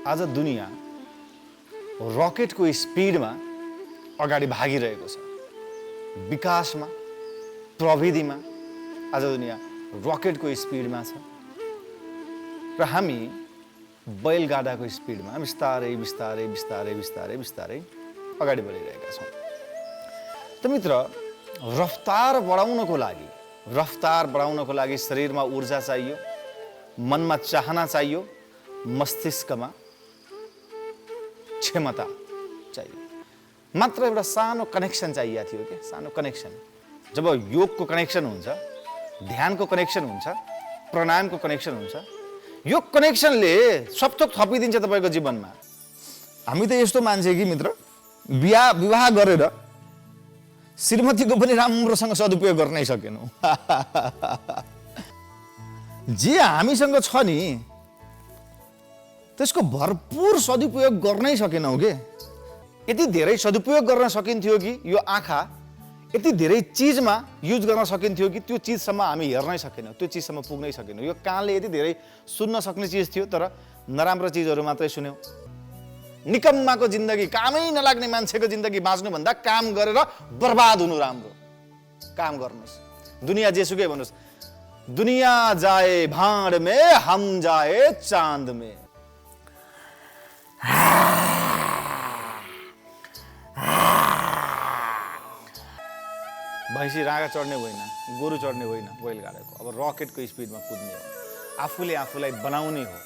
आज दुनिया रकेटको स्पिडमा अगाडि भागिरहेको छ। विकासमा, प्रविधिमा आज दुनिया रकेटको स्पिडमा छ र हामी बैलगाडाको स्पिडमा बिस्तारै बिस्तारै बिस्तारै बिस्तारै बिस्तारै अगाडि बढिरहेका छौँ। त मित्र, रफ्तार बढाउनको लागि शरीरमा ऊर्जा चाहियो, मनमा चाहना चाहियो, मस्तिष्कमा क्षमता चाहियो। मात्र एउटा सानो कनेक्सन चाहिएको थियो के, सानो कनेक्सन। जब योगको कनेक्सन हुन्छ, ध्यानको कनेक्सन हुन्छ, प्राणायामको कनेक्सन हुन्छ, यो कनेक्सनले सबथोक थपिदिन्छ तपाईँको जीवनमा। हामी त यस्तो मान्छे कि मित्र, विवाह गरेर श्रीमतीको पनि राम्रोसँग सदुपयोग गर्नै सकेनौँ। जे हामीसँग छ नि त्यसको भरपूर सदुपयोग गर्नै सकेनौँ के। यति धेरै सदुपयोग गर्न सकिन्थ्यो कि यो आँखा यति धेरै चिजमा युज गर्न सकिन्थ्यो कि त्यो चिजसम्म हामी हेर्नै सकेनौँ, त्यो चिजसम्म पुग्नै सकेनौँ। यो कानले यति धेरै सुन्न सक्ने चिज थियो तर नराम्रो चिजहरू मात्रै सुन्यौँ। निकम्माको जिन्दगी, कामै नलाग्ने मान्छेको जिन्दगी बाँच्नुभन्दा काम गरेर बर्बाद हुनु राम्रो। काम गर्नुहोस्, दुनियाँ जेसुकै भन्नुहोस्, दुनियाँ जाए भाँड में हम जाए चाँद में। भैँसी रागा चढ्ने होइन, गोरु चढ्ने होइन बैलगाडाको, अब रकेटको स्पिडमा कुद्ने हो, आफूले आफूलाई बनाउने हो।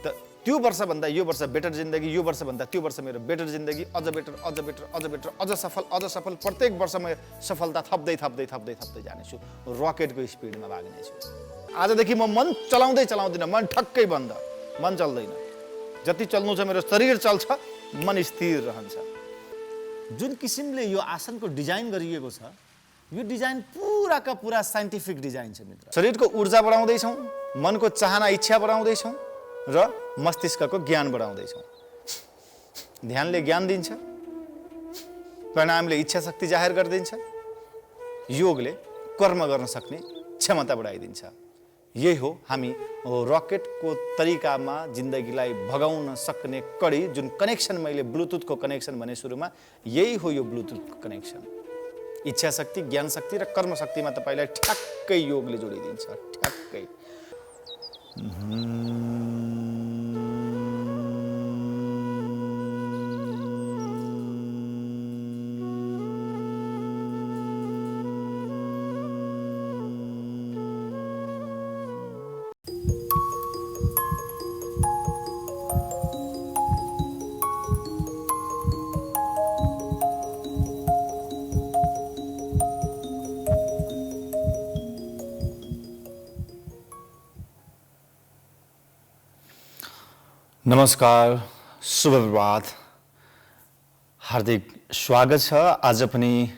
त त्यो वर्षभन्दा यो वर्ष बेटर जिन्दगी, यो वर्षभन्दा त्यो वर्ष मेरो बेटर जिन्दगी, अझ बेटर, अझ बेटर, अझ बेटर, अझ सफल, प्रत्येक वर्ष म सफलता थप्दै थप्दै थप्दै थप्दै जानेछु। रकेटको स्पिडमा भाग्नेछु। आजदेखि म मन चलाउँदिनँ, मन ठक्कै बन्द, मन चल्दैन। जति चल्नु छ मेरो शरीर चल्छ, मन स्थिर रहन्छ। जुन किसिमले यो आसनको डिजाइन गरिएको छ, यो डिजाइन पुराका पुरा साइन्टिफिक डिजाइन छ मित्र। शरीरको ऊर्जा बढाउँदैछौँ, मनको चाहना इच्छा बढाउँदैछौँ र मस्तिष्कको ज्ञान बढाउँदैछौँ। ध्यानले ज्ञान दिन्छ, प्राणायामले इच्छा शक्ति जाहेर गरिदिन्छ, योगले कर्म गर्न सक्ने क्षमता बढाइदिन्छ। यही हो हामी रकेटको तरिकामा जिन्दगीलाई भगाउन सक्ने कडी। जुन कनेक्सन मैले ब्लुटुथको कनेक्सन भने सुरुमा, यही हो यो ब्लुटुथको कनेक्सन। इच्छा शक्ति, ज्ञान शक्ति र कर्म शक्तिमा तपाईँलाई ठ्याक्कै योगले जोडिदिन्छ, ठ्याक्कै। नमस्कार, शुभ प्रभात, हार्दिक स्वागत छ आज पनि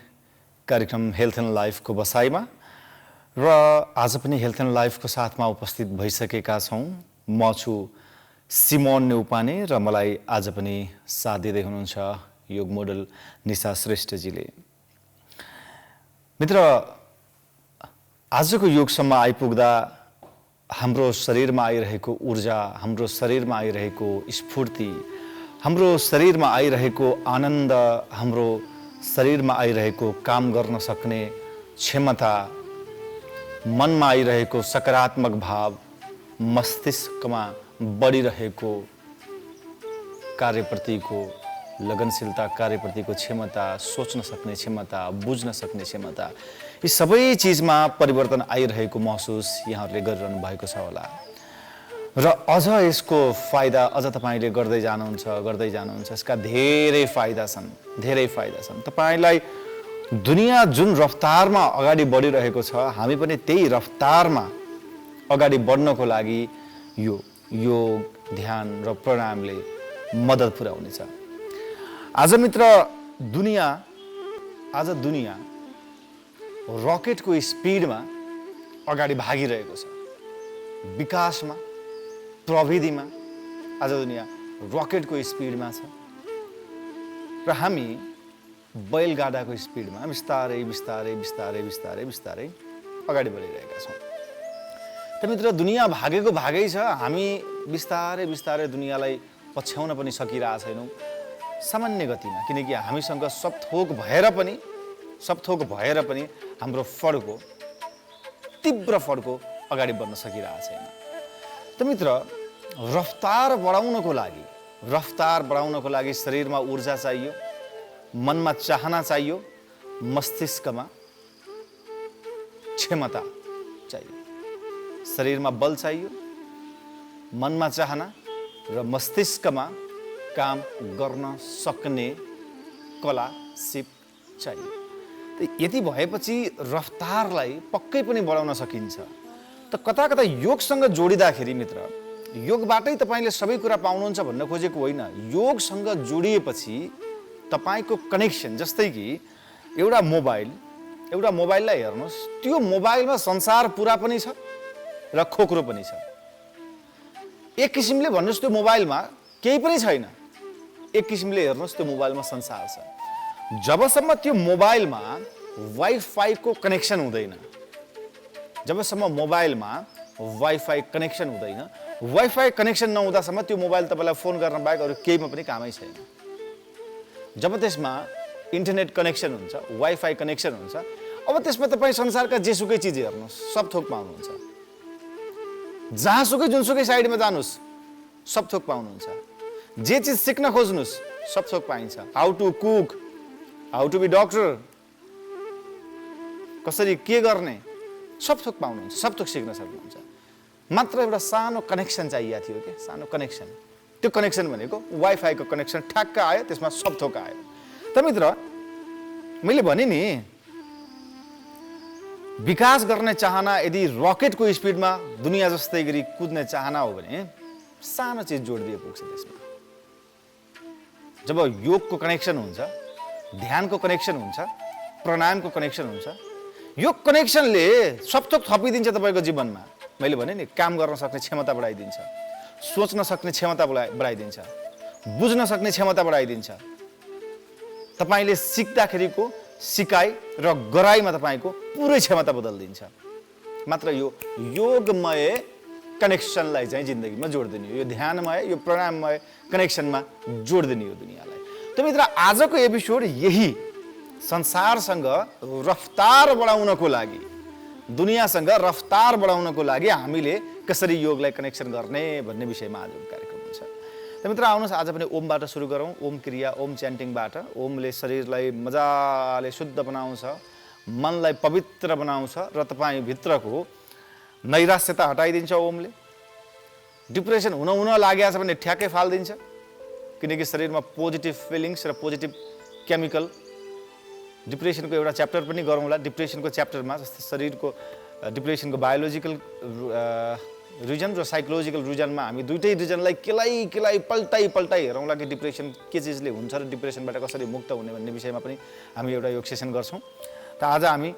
कार्यक्रम हेल्थ एन्ड लाइफको बसाइमा। र आज पनि हेल्थ एन्ड लाइफको साथमा उपस्थित भइसकेका छौँ। म छु सिमोन न्यौपाने र मलाई आज पनि साथ दिँदै हुनुहुन्छ योग मोडल निशा श्रेष्ठजीले। मित्र, आजको योगसम्म आइपुग्दा हाम्रो शरीरमा आइरहेको ऊर्जा, हाम्रो शरीरमा आइरहेको स्फूर्ति, हाम्रो शरीरमा आइरहेको आनन्द, हाम्रो शरीरमा आइरहेको काम गर्न सक्ने क्षमता, मनमा आइरहेको सकारात्मक भाव, मस्तिष्कमा बढिरहेको कार्यप्रतिको लगनशीलता, कार्यप्रतिको क्षमता, सोच्न सक्ने क्षमता, बुझ्न सक्ने क्षमता, यी सबै चिजमा परिवर्तन आइरहेको महसुस यहाँहरूले गरिरहनु भएको छ होला। र अझ यसको फाइदा अझ तपाईँले गर्दै जानुहुन्छ। यसका धेरै फाइदा छन्। तपाईँलाई दुनियाँ जुन रफ्तारमा अगाडि बढिरहेको छ, हामी पनि त्यही रफ्तारमा अगाडि बढ्नको लागि यो योग, ध्यान र प्राणायामले मद्दत पुर्याउनेछ। आज मित्र, आज दुनियाँ रकेटको स्पिडमा अगाडि भागिरहेको छ। विकासमा, प्रविधिमा आज दुनियाँ रकेटको स्पिडमा छ र हामी बैलगाडाको स्पिडमा बिस्तारै बिस्तारै बिस्तारै बिस्तारै बिस्तारै अगाडि बढिरहेका छौँ। त मित्र, दुनियाँ भागेको भागै छ, हामी बिस्तारै बिस्तारै दुनियाँलाई पछ्याउन पनि सकिरहेको छैनौँ सामान्य गतिमा, किनकि हामीसँग सब थोक भएर पनि हाम्रो फड्को तीव्र फड्को अगाडि बढ्न सकिरहेको छैन। त मित्र, रफ्तार बढाउनको लागि शरीरमा ऊर्जा चाहियो, मनमा चाहना चाहियो, मस्तिष्कमा क्षमता चाहियो। शरीरमा बल चाहियो, मनमा चाहना र मस्तिष्कमा काम गर्न सक्ने कला सिप चाहियो। त यति भएपछि रफ्तारलाई पक्कै पनि बढाउन सकिन्छ। त कता कता योगसँग जोडिँदाखेरि मित्र, योगबाटै तपाईँले सबै कुरा पाउनुहुन्छ भन्न खोजेको होइन। योगसँग जोडिएपछि तपाईँको कनेक्सन, जस्तै कि एउटा मोबाइललाई हेर्नुहोस्, त्यो मोबाइलमा संसार पुरा पनि छ र खोक्रो पनि छ। एक किसिमले भन्नुहोस् त्यो मोबाइलमा केही पनि छैन, एक किसिमले हेर्नुहोस् त्यो मोबाइलमा संसार छ। जबसम्म त्यो मोबाइलमा वाइफाईको कनेक्सन हुँदैन, वाइफाई कनेक्सन नहुँदासम्म त्यो मोबाइल तपाईँलाई फोन गर्न बाहेक अरू केहीमा पनि कामै छैन। जब त्यसमा इन्टरनेट कनेक्सन हुन्छ, वाइफाई कनेक्सन हुन्छ, अब त्यसमा तपाईँ संसारका जेसुकै चिज हेर्नुहोस्, सब थोक पाउनुहुन्छ। जहाँसुकै जुनसुकै साइडमा जानुहोस्, सब थोक पाउनुहुन्छ। जे चिज सिक्न खोज्नुहोस्, सब थोक पाइन्छ। How to cook, how to be doctor, कसरी के गर्ने, सब थोक पाउनुहुन्छ, सब थोक सिक्न सक्नुहुन्छ। मात्र एउटा सानो कनेक्सन चाहिएको थियो क्या, सानो कनेक्सन। त्यो कनेक्सन भनेको वाइफाईको कनेक्सन ठ्याक्क आयो, त्यसमा सब थोक आयो। त मित्र, मैले भने नि, विकास गर्ने चाहना यदि रकेटको स्पिडमा दुनियाँ जस्तै गरी कुद्ने चाहना हो भने सानो चिज जोडिदिए पुग्छ त्यसमा। जब योगको कनेक्सन हुन्छ, ध्यानको कनेक्सन हुन्छ, प्राणायामको कनेक्सन हुन्छ, यो कनेक्सनले सब थोक थपिदिन्छ तपाईँको जीवनमा। मैले भने नि, काम गर्न सक्ने क्षमता बढाइदिन्छ, सोच्न सक्ने क्षमता बढाइदिन्छ, बुझ्न सक्ने क्षमता बढाइदिन्छ। तपाईँले सिक्दाखेरिको सिकाइ र गराइमा तपाईँको पुरै क्षमता बदलिदिन्छ। मात्र यो योगमय कनेक्सनलाई चाहिँ जिन्दगीमा जोडिदिने हो, यो ध्यानमय, यो प्राणायाममय कनेक्सनमा जोडिदिने हो दुनियाँलाई। त मित्र, आजको एपिसोड यही संसारसँग रफ्तार बढाउनको लागि, दुनियाँसँग रफ्तार बढाउनको लागि हामीले कसरी योगलाई कनेक्सन गर्ने भन्ने विषयमा आजको कार्यक्रम हुन्छ। त मित्र, आउनुहोस् आज पनि ओमबाट सुरु गरौँ। ओम क्रिया, ओम च्यान्टिङबाट। ओमले शरीरलाई मजाले शुद्ध बनाउँछ, मनलाई पवित्र बनाउँछ र तपाईँभित्रको नैराश्यता हटाइदिन्छ। ओमले डिप्रेसन हुन लागेको छ भने ठ्याक्कै फालिदिन्छ, किनकि शरीरमा पोजिटिभ फिलिङ्स र पोजिटिभ केमिकल। डिप्रेसनको एउटा च्याप्टर पनि गरौँला। डिप्रेसनको च्याप्टरमा जस्तै शरीरको डिप्रेसनको बायोलोजिकल रिजन र साइकोलोजिकल रिजनमा हामी दुइटै रिजनलाई केलाई पल्टाइ हेरौँला कि डिप्रेसन के चिजले हुन्छ र डिप्रेसनबाट कसरी मुक्त हुने भन्ने विषयमा पनि हामी एउटा योग सेसन गर्छौँ। त आज हामी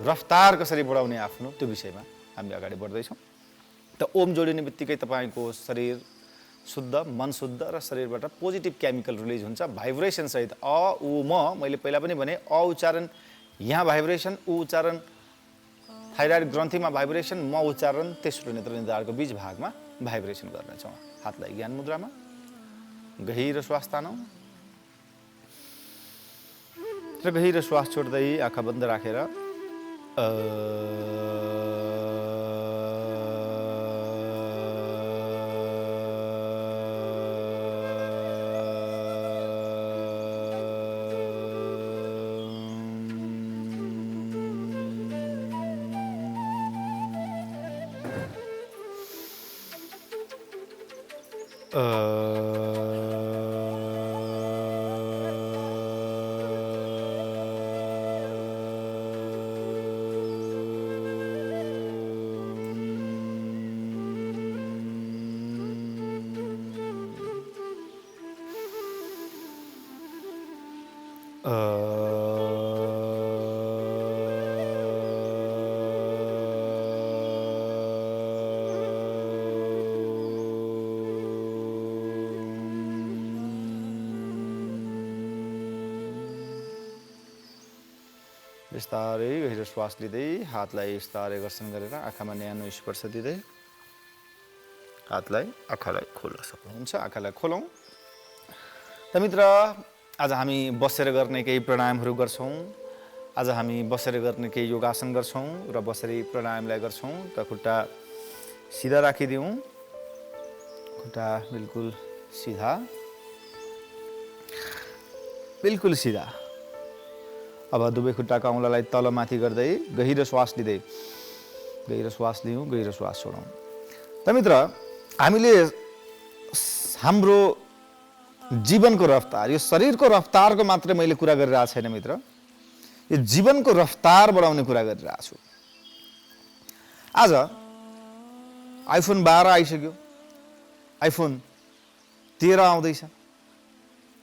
रफ्तार कसरी बढाउने आफ्नो त्यो विषयमा हामी अगाडि बढ्दैछौँ। त ओम जोडिने बित्तिकै तपाईँको शरीर शुद्ध, मन शुद्ध र शरीरबाट पोजिटिभ केमिकल रिलिज हुन्छ भाइब्रेसन सहित। अ उ म, मैले पहिला पनि भने, अ उच्चारण यहाँ भाइब्रेसन, उ उच्चारण थाइरोइड ग्रन्थीमा भाइब्रेसन, म उच्चारण तेस्रो नेत्र निधारको बीच भागमा भाइब्रेसन गर्नेछौँ। हातलाई ज्ञान मुद्रामा, गहिरो श्वास तानौँ र गहिरो श्वास छोड्दै आँखा बन्द राखेर बिस्तारै गहिरो श्वास लिँदै हातलाई बिस्तारै घर्षण गरेर आँखामा न्यानो स्पर्श दिँदै हातलाई आँखालाई खोल्न सक्नुहुन्छ। आँखालाई खोलौँ। त मित्र, आज हामी बसेर गर्ने केही प्राणायामहरू गर्छौँ। आज हामी बसेर गर्ने केही योगासन गर्छौँ र बसेर प्राणायामलाई गर्छौँ। त खुट्टा सिधा राखिदिउँ। खुट्टा बिल्कुल सिधा, बिल्कुल सिधा। अब दुवै खुट्टाको औँलालाई तलमाथि गर्दै गहिरो श्वास लिँदै, गहिरो श्वास लिउँ, गहिरो श्वास छोडौँ। त मित्र, हामीले हाम्रो जीवनको रफ्तार, यो शरीरको रफ्तारको मात्रै मैले कुरा गरिरहेको छैन मित्र, यो जीवनको रफ्तार बढाउने कुरा गरिरहेको छु। आज आइफोन 12 आइसक्यो, आइफोन 13 आउँदैछ।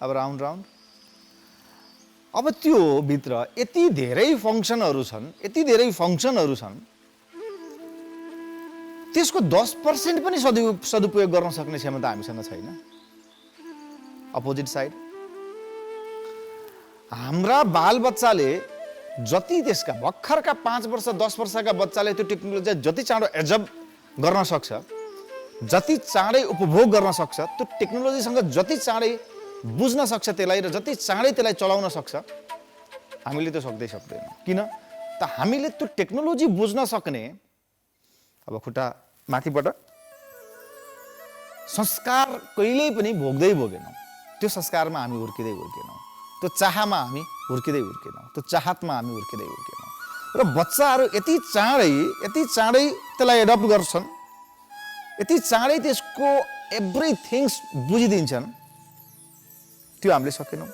अब राउन्ड राउन्ड, अब त्यो भित्र यति धेरै फङ्सनहरू छन्, यति धेरै फङ्सनहरू छन्, त्यसको 10% पनि सदुपयोग गर्न सक्ने क्षमता हामीसँग छैन। अपोजिट साइड, हाम्रा बालबच्चाले जति त्यसका भर्खरका 5 वर्ष 10 वर्षका बच्चाले त्यो टेक्नोलोजी जति चाँडो एब्जर्भ गर्न सक्छ, जति चाँडै उपभोग गर्न सक्छ, त्यो टेक्नोलोजीसँग जति चाँडै बुझ्न सक्छ त्यसलाई र जति चाँडै त्यसलाई चलाउन सक्छ, हामीले त्यो सक्दैनौँ। किन त हामीले त्यो टेक्नोलोजी बुझ्न सक्ने, अब खुट्टा माथिबाट संस्कार कहिल्यै पनि भोग्दैनौँ। त्यो संस्कारमा हामी हुर्किँदैनौँ, त्यो चाहमा हामी हुर्किँदैनौँ, त्यो चाहतमा हामी हुर्किँदैनौँ। र बच्चाहरू यति चाँडै त्यसलाई एडप्ट गर्छन्, यति चाँडै त्यसको एभ्रिथिङ्स बुझिदिन्छन्, त्यो हामीले सकेनौँ।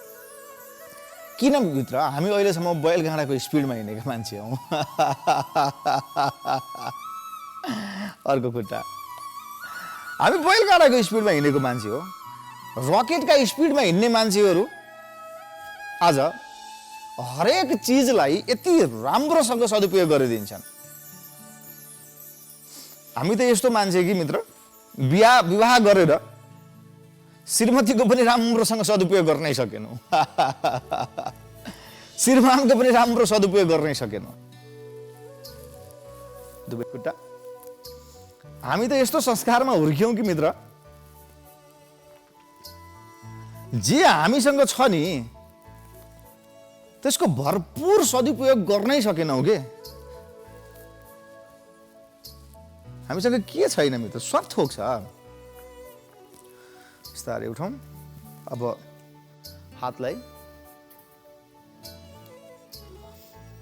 किन मित्र? हामी अहिलेसम्म बैलगाडाको स्पिडमा हिँडेका मान्छे हौँ। अर्को खुट्टा, हामी बैलगाडाको स्पिडमा हिँडेको मान्छे हो। रकेटका स्पिडमा हिँड्ने मान्छेहरू आज हरेक चिजलाई यति राम्रोसँग सदुपयोग गरिदिन्छन्। हामी त यस्तो मान्छे कि मित्र, विवाह गरेर श्रीमतीको पनि राम्रोसँग सदुपयोग गर्नै सकेनौँ, श्रीमानको पनि राम्रो सदुपयोग गर्नै सकेनौँ। दुवै खुट्टा, हामी त यस्तो संस्कारमा हुर्क्यौँ कि मित्र, जे हामीसँग छ नि त्यसको भरपूर सदुपयोग गर्नै सकेनौँ के। हामीसँग के छैन मित्र? सब थोक छ। बिस्तारै उठाउँ। अब हातलाई,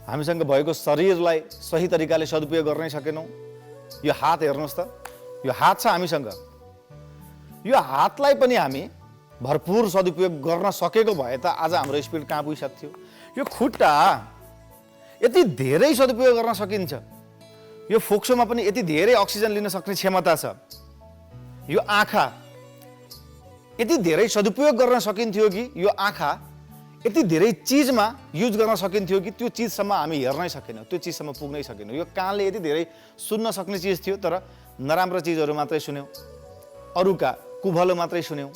हामीसँग भएको शरीरलाई सही तरिकाले सदुपयोग गर्नै सकेनौँ। यो हात हेर्नुहोस् त, यो हात छ हामीसँग, यो हातलाई पनि हामी भरपूर सदुपयोग गर्न सकेको भए त आज हाम्रो स्पिड कहाँ पुगिसक्थ्यो। यो खुट्टा यति धेरै सदुपयोग गर्न सकिन्छ, यो फोक्सोमा पनि यति धेरै अक्सिजन लिन सक्ने क्षमता छ। यो आँखा यति धेरै सदुपयोग गर्न सकिन्थ्यो कि यो आँखा यति धेरै चिजमा युज गर्न सकिन्थ्यो कि त्यो चिजसम्म हामी हेर्नै सकेनौँ, त्यो चिजसम्म पुग्नै सकेनौँ। यो कानले यति धेरै सुन्न सक्ने चिज थियो, तर नराम्रो चिजहरू मात्रै सुन्यौँ, अरूका कुभलो मात्रै सुन्यौँ,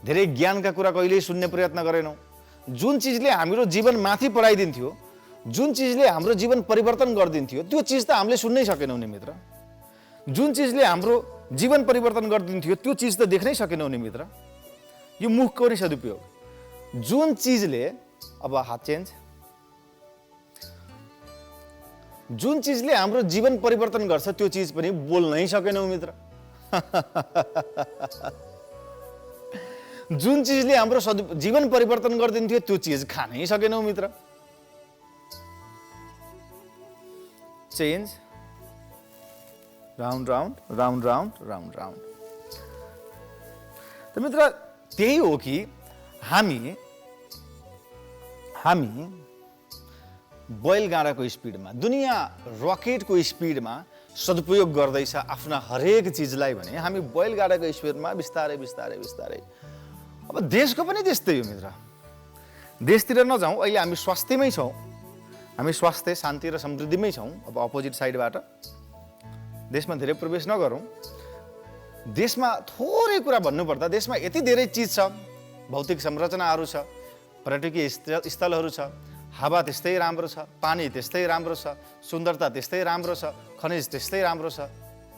धेरै ज्ञानका कुरा कहिल्यै सुन्ने प्रयत्न गरेनौँ। जुन चिजले हाम्रो जीवन माथि पढाइदिन्थ्यो, जुन चिजले हाम्रो जीवन परिवर्तन गरिदिन्थ्यो, त्यो चिज त हामीले सुन्नै सकेनौँ नि मित्र। जुन चिजले हाम्रो जीवन परिवर्तन गरिदिन्थ्यो त्यो चिज त देख्नै सकेनौँ नि मित्र। यो मुखको नै सदुपयोग। जुन चिजले, अब हात चेन्ज, जुन चिजले हाम्रो जीवन परिवर्तन गर्छ त्यो चिज पनि बोल्नै सकेनौँ मित्र। जुन चिजले हाम्रो जीवन परिवर्तन गरिदिन्थ्यो त्यो चिज खानै सकेनौँ मित्र। Change, round round, round round, round round. त मित्र, त्यही हो कि हामी बैलगाडाको स्पिडमा, दुनियाँ रकेटको स्पिडमा सदुपयोग गर्दैछ आफ्ना हरेक चिजलाई भने हामी बैलगाडाको स्पिडमा बिस्तारै बिस्तारै बिस्तारै। अब देशको पनि त्यस्तै हो मित्र। देशतिर नजाउँ, अहिले हामी स्वास्थ्यमै छौँ, हामी स्वास्थ्य, शान्ति र समृद्धिमै छौँ। अब अपोजिट साइडबाट देशमा धेरै प्रवेश नगरौँ। देशमा थोरै कुरा भन्नुपर्दा देशमा यति धेरै चिज छ, भौतिक संरचनाहरू छ, पर्यटकीय स्थलहरू छ, हावा त्यस्तै राम्रो छ, पानी त्यस्तै राम्रो छ, सुन्दरता त्यस्तै राम्रो छ, खनिज त्यस्तै राम्रो छ,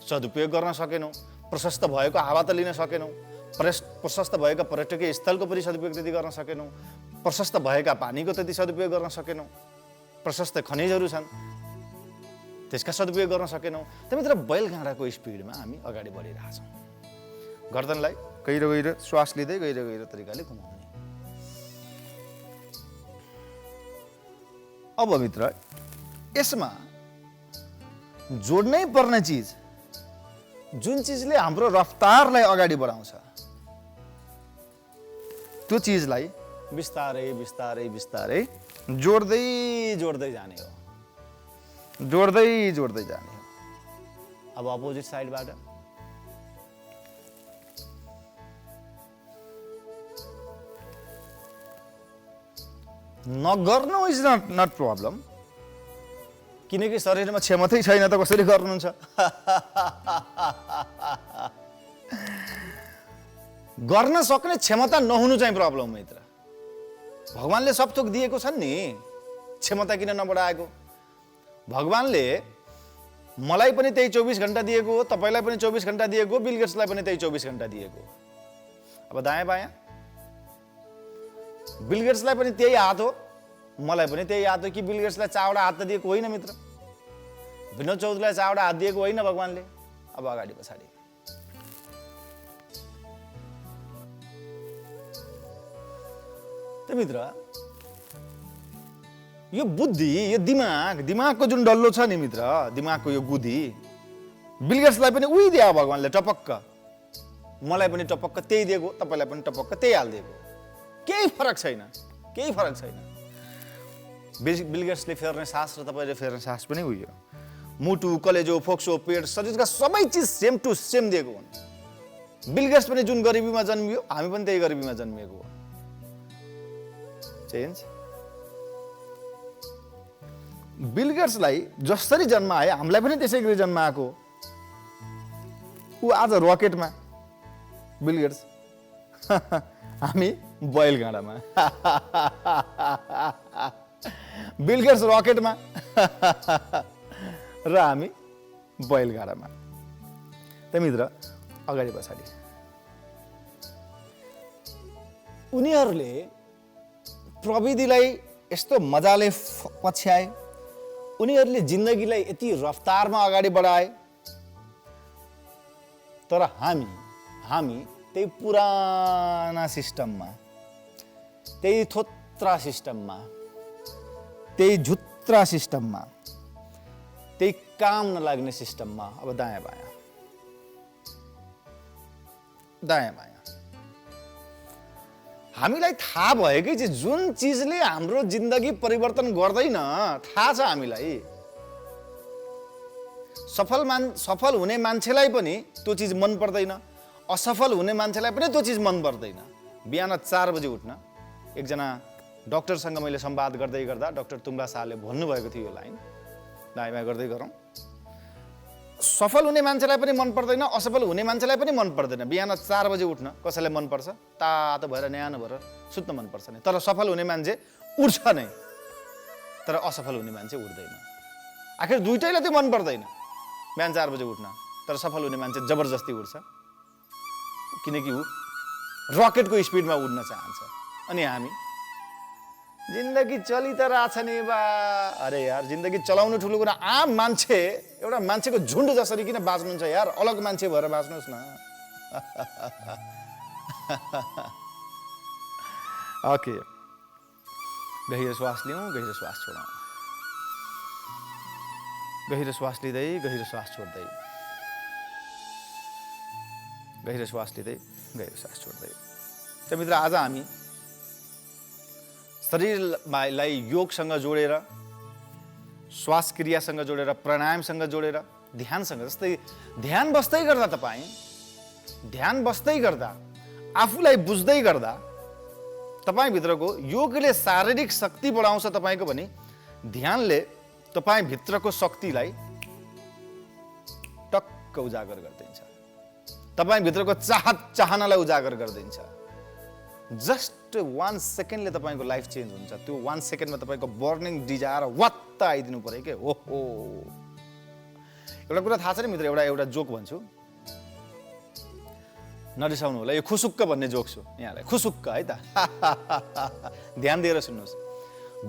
सदुपयोग गर्न सकेनौँ। प्रशस्त भएको हावा त लिन सकेनौँ, प्रशस्त भएका पर्यटकीय स्थलको पनि सदुपयोग त्यति गर्न सकेनौँ, प्रशस्त भएका पानीको त्यति सदुपयोग गर्न सकेनौँ, प्रशस्त खनिजहरू छन् त्यसका सदुपयोग गर्न सकेनौँ। त मित्र बैलगाडाको स्पिडमा हामी अगाडि बढिरहेछौँ। गर्दनलाई गहिरो गहिरो श्वास लिँदै गहिरो गहिरो तरिकाले घुमाउने। अब मित्र यसमा जोड्नै पर्ने चिज, जुन चिजले हाम्रो रफ्तारलाई अगाडि बढाउँछ, त्यो चिजलाई बिस्तारै बिस्तारै बिस्तारै जोड्दै जोड्दै जाने हो, जोड्दै जोड्दै जाने हो। अब अपोजिट साइडबाट नगर्नु इज नट प्रब्लम, किनकि शरीरमा क्षमतै छैन त कसरी गर्नुहुन्छ। गर्न सक्ने क्षमता नहुनु चाहिँ प्रब्लम मित्र। भगवानले सब थोक दिएको छन् नि, क्षमता किन नबढाएको? भगवानले मलाई पनि त्यही 24 घण्टा दिएको हो, तपाईँलाई पनि 24 घण्टा दिएको, बिल गेट्सलाई पनि त्यही 24 घण्टा दिएको। अब दायाँ बायाँ, बिल गेट्सलाई पनि त्यही हात हो, मलाई पनि त्यही हात हो कि बिल गेट्सलाई चावडा हात त दिएको होइन मित्र, विनोद चौधरीलाई चावडा हात दिएको होइन भगवानले। अब अगाडि पछाडि त मित्र यो बुद्धि, यो दिमागको जुन डल्लो छ नि मित्र, दिमागको यो गुदी, बिल गेट्सलाई पनि उही दियो भगवानले टपक्क, मलाई पनि टपक्क त्यही दिएको, तपाईँलाई पनि टपक्क त्यही हालिदिएको, केही फरक छैन, केही फरक छैन। बिल गेट्सले फेर्ने सास र तपाईँले फेर्ने सास पनि उही हो। मुटु, कलेजो, फोक्सो, पेट, शरीरका सबै चिज सेम टु सेम दिएको हुन्। बिल गेट्स पनि जुन गरिबीमा जन्मियो, हामी पनि त्यही गरिबीमा जन्मिएको हो। चेन्ज बिल गेट्सलाई जसरी जन्माए हामीलाई पनि त्यसै गरी जन्माएको। ऊ आज रकेटमा, बिल गेट्स हामी बैलगाडामा। बिल गेट्स रकेटमा र हामी बैलगाडामा। त मित्र अगाडि पछाडि उनीहरूले प्रविधिलाई यस्तो मजाले पछ्याए, उनीहरूले जिन्दगीलाई यति रफ्तारमा अगाडि बढाए, तर हामी त्यही पुराना सिस्टममा, त्यही थोत्रा सिस्टममा, त्यही झुत्रा सिस्टममा, त्यही काम नलाग्ने सिस्टममा अब दायाँ बायाँ, दायाँ बायाँ। हामीलाई थाहा भएकै चाहिँ जुन चिजले हाम्रो जिन्दगी परिवर्तन गर्दैन, थाहा छ हामीलाई। सफल हुने मान्छेलाई पनि त्यो चिज मन पर्दैन, असफल हुने मान्छेलाई पनि त्यो चिज मन पर्दैन। बिहान 4 बजे उठ्न, एकजना डक्टरसँग मैले संवाद गर्दै गर्दा डाक्टर तुङ्गा शाहले भन्नुभएको थियो यो लाइन, दायाँ बायाँ गर्दै गरौँ। सफल हुने मान्छेलाई पनि मन पर्दैन, असफल हुने मान्छेलाई पनि मन पर्दैन। बिहान 4 बजे उठ्न कसैलाई मन पर्छ? तातो भएर न्यानो भएर सुत्न मन पर्छ नि। तर सफल हुने मान्छे उठ्छ नै, तर असफल हुने मान्छे उठ्दैन। आखिर दुइटैलाई त्यो मन पर्दैन बिहान 4 बजे उठ्न, तर सफल हुने मान्छे जबरजस्ती उठ्छ, किनकि ऊ रकेटको स्पिडमा उड्न चाहन्छ। अनि हामी जिन्दगी चलि त रहेछ नि बा, अरे यार जिन्दगी चलाउनु ठुलो कुरा। आम मान्छे, एउटा मान्छेको झुन्ड जसरी किन बाँच्नुहुन्छ यार, अलग मान्छे भएर बाँच्नुहोस् न। ओके, गहिरो श्वास लिउँ, गहिरो श्वास छोडौँ, गहिरो श्वास लिँदै गहिरो श्वास छोड्दै, गहिरो श्वास लिँदै गहिरो श्वास छोड्दै। त मित्र आज हामी शरीरलाई योगसँग जोडेर, श्वास क्रियासँग जोडेर, प्राणायामसँग जोडेर, ध्यानसँग, जस्तै ध्यान बस्दै गर्दा तपाईँ, ध्यान बस्दै गर्दा, आफूलाई बुझ्दै गर्दा तपाईँभित्रको योगले शारीरिक शक्ति बढाउँछ तपाईँको पनि, ध्यानले तपाईँभित्रको शक्तिलाई टक्क उजागर गरिदिन्छ, तपाईँभित्रको चाहनालाई उजागर गरिदिन्छ। जस्ट 1 सेकेन्डले तपाईँको लाइफ चेन्ज हुन्छ। त्यो 1 सेकेन्डमा तपाईँको बर्निङ डिजायर वात्त आइदिनु पर्यो के। ओहो, एउटा कुरा थाहा छ नि मित्र, एउटा जोक भन्छु। नरिसाउनु होला, यो खुसुक्क भन्ने जोक्स हो यहाँलाई, खुसुक्क है त। ध्यान दिएर सुन्नुहोस्,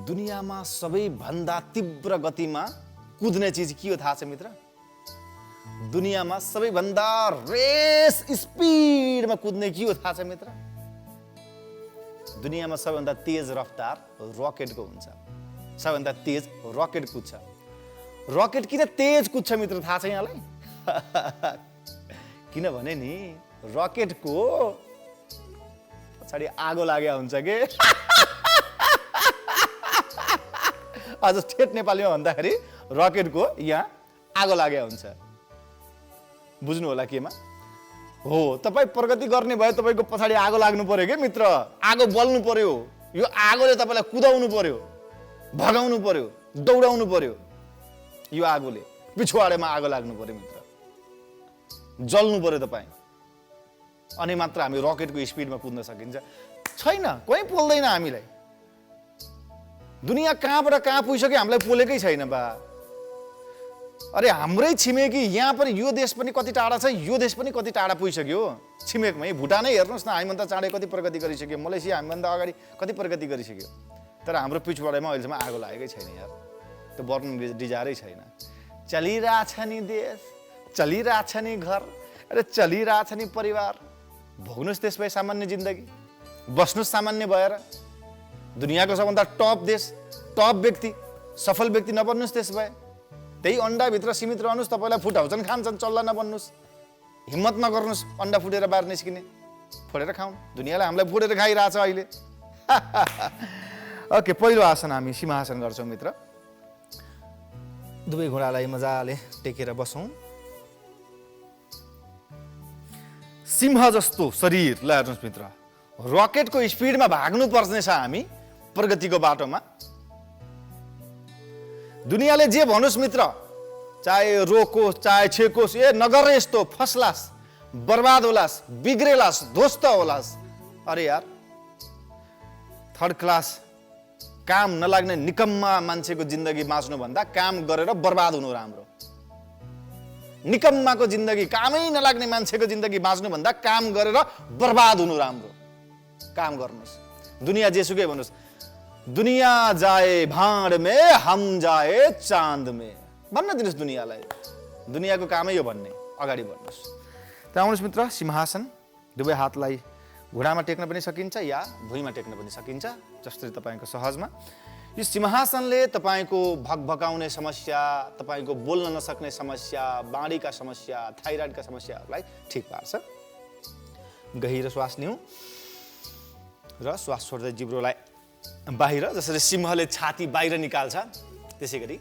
दुनियाँमा सबैभन्दा तीव्र गतिमा कुद्ने चिज के हो थाहा छ मित्र? दुनियाँमा सबैभन्दा रेस स्पिडमा कुद्ने के हो थाहा छ मित्र? दुनियाँमा सबैभन्दा तेज रफ्तार रकेटको हुन्छ। सबैभन्दा तेज रकेट कुद्छ। रकेट किन तेज कुद्छ मित्र थाहा छ यहाँलाई? किनभने नि रकेटको पछाडि आगो लाग्या हुन्छ के। अझ ठेट नेपालीमा भन्दाखेरि रकेटको यहाँ आगो लाग्या हुन्छ। बुझ्नु होला केमा हो? तपाईँ प्रगति गर्ने भए तपाईँको पछाडि आगो लाग्नु पर्यो के मित्र। आगो बल्नु पर्यो। यो आगोले तपाईँलाई कुदाउनु पर्यो, भगाउनु पर्यो, दौडाउनु पर्यो। यो आगोले पिछवाडेमा आगो लाग्नु पर्यो मित्र, जल्नु पर्यो तपाईँ, अनि मात्र हामी रकेटको स्पिडमा कुद्न सकिन्छ। छैन, कोही पोल्दैन हामीलाई। दुनियाँ कहाँबाट कहाँ पुगिसक्यो हामीलाई पोलेकै छैन बा। अरे हाम्रै छिमेकी यहाँ पनि, यो देश पनि कति टाढा छ, यो देश पनि कति टाढा पुगिसक्यो। छिमेकमै भुटानै हेर्नुहोस् न, हामीभन्दा चाँडै कति प्रगति गरिसक्यो। मलेसिया हामीभन्दा अगाडि कति प्रगति गरिसक्यो। तर हाम्रो पिछवाडामा अहिलेसम्म आगो लागेकै छैन यार। त्यो बर्न डिजायरै छैन। चलिरहेछ नि देश, चलिरहेछ नि घर, अरे चलिरहेछ नि परिवार। भोग्नुहोस् त्यस भए सामान्य जिन्दगी, बस्नुहोस् सामान्य भएर। दुनियाँको सबभन्दा टप देश, टप व्यक्ति, सफल व्यक्ति नबन्नुहोस् त्यस भए। त्यही अन्डाभित्र सीमित रहनुहोस्। तपाईँलाई फुटाउँछन् खान्छन्, चल्ला नबन्नुहोस्। हिम्मत नगर्नुहोस् अन्डा फुटेर बाहिर निस्किने। फोडेर खाउँ, दुनियाँले हामीलाई फुटेर खाइरहेछ अहिले। ओके, पहिलो आसन हामी सिंहासन गर्छौँ मित्र। दुवै घुँडालाई मजाले टेकेर बसौँ। सिंह जस्तो शरीर ल हेर्नुहोस् मित्र, रकेटको स्पिडमा भाग्नु पर्नेछ हामी प्रगतिको बाटोमा। दुनियाँले जे भन्नुहोस् मित्र, चाहे रोकोस् चाहे छेकोस्, ए नगर यस्तो, फस्लास, बर्बाद होलास्, बिग्रेलास्, ध्वस्त होलास्। अरे यार, थर्ड क्लास काम नलाग्ने निकम्मा मान्छेको जिन्दगी बाँच्नु भन्दा काम गरेर बर्बाद हुनु राम्रो। निकम्माको जिन्दगी, कामै नलाग्ने मान्छेको जिन्दगी बाँच्नु भन्दा काम गरेर बर्बाद हुनु राम्रो। काम गर्नुहोस्, दुनियाँ जेसुकै भन्नुहोस्। दुनियाँ जाए भाँड में, हम जाए चाँद में भन्न दिनुहोस् दुनियाँलाई। दुनियाँको कामै हो भन्ने, अगाडि बढ्नुहोस्। त आउनुहोस् मित्र, सिंहासन। दुवै हातलाई घुँडामा टेक्न पनि सकिन्छ या भुइँमा टेक्न पनि सकिन्छ, जसरी तपाईँको सहजमा। यो सिंहासनले तपाईँको भकभकाउने समस्या, तपाईँको बोल्न नसक्ने समस्या, बाँडीका समस्या, थाइराइडका समस्याहरूलाई ठिक पार्छ। गहिरो श्वास लिउँ र श्वास छोड्दै जिब्रोलाई बाहिर, जसरी सिंहले छाती बाहिर निकाल्छ त्यसै गरी,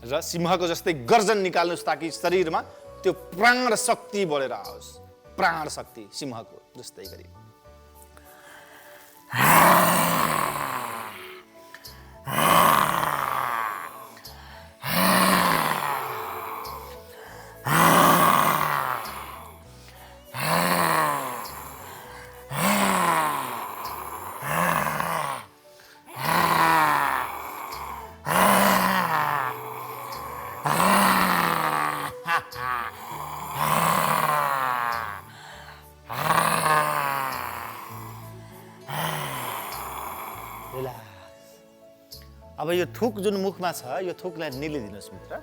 र सिंहको जस्तै गर्जन निकाल्नुहोस् ताकि शरीरमा त्यो प्राण शक्ति बढेर आओस्। प्राण शक्ति सिंहको जस्तै गरी। अब यो थुक जुन मुखमा छ, यो थुकलाई निलिदिनुहोस् मित्र।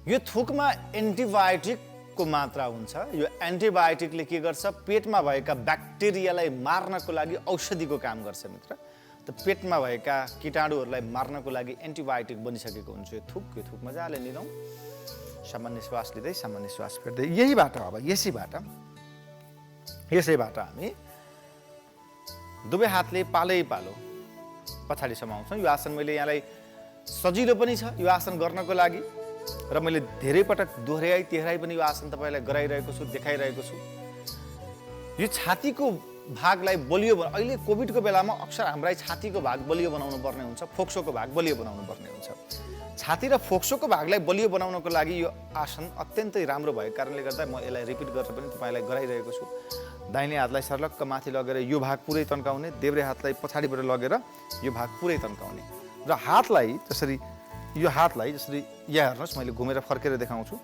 यो थुकमा एन्टिबायोटिकको मात्रा हुन्छ। यो एन्टिबायोटिकले के गर्छ? पेटमा भएका ब्याक्टेरियालाई मार्नको लागि औषधिको काम गर्छ मित्र। त पेटमा भएका कीटाणुहरूलाई मार्नको लागि एन्टिबायोटिक बनिसकेको हुन्छ यो थुक। यो थुक मजाले निलौँ, सामान्य श्वास लिँदै सामान्य श्वास फेर्दै। यहीबाट अब यसैबाट हामी दुवै हातले पालै पालो पछाडि समाउँछौँ। यो आसन मैले यहाँलाई सजिलो पनि छ यो आसन गर्नको लागि, र मैले धेरै पटक दोहोऱ्याइ तेह्राइ पनि यो आसन तपाईँलाई गराइरहेको छु, देखाइरहेको छु। यो छातीको भागलाई बलियो अहिले कोभिडको बेलामा अक्सर हामीलाई छातीको भाग बलियो बनाउनु पर्ने हुन्छ, फोक्सोको भाग बलियो बनाउनु पर्ने हुन्छ। छाती र फोक्सोको भागलाई बलियो बनाउनको लागि यो आसन अत्यन्तै राम्रो भएको कारणले गर्दा म यसलाई रिपिट गरेर पनि तपाईँलाई गराइरहेको छु। दाहिने हातलाई सर्लक्क माथि लगेर यो भाग पुरै तन्काउने, देब्रे हातलाई पछाडिबाट लगेर यो भाग पुरै तन्काउने, र हातलाई जसरी यो हातलाई जसरी यहाँ हेर्नुहोस्, मैले घुमेर फर्केर देखाउँछु।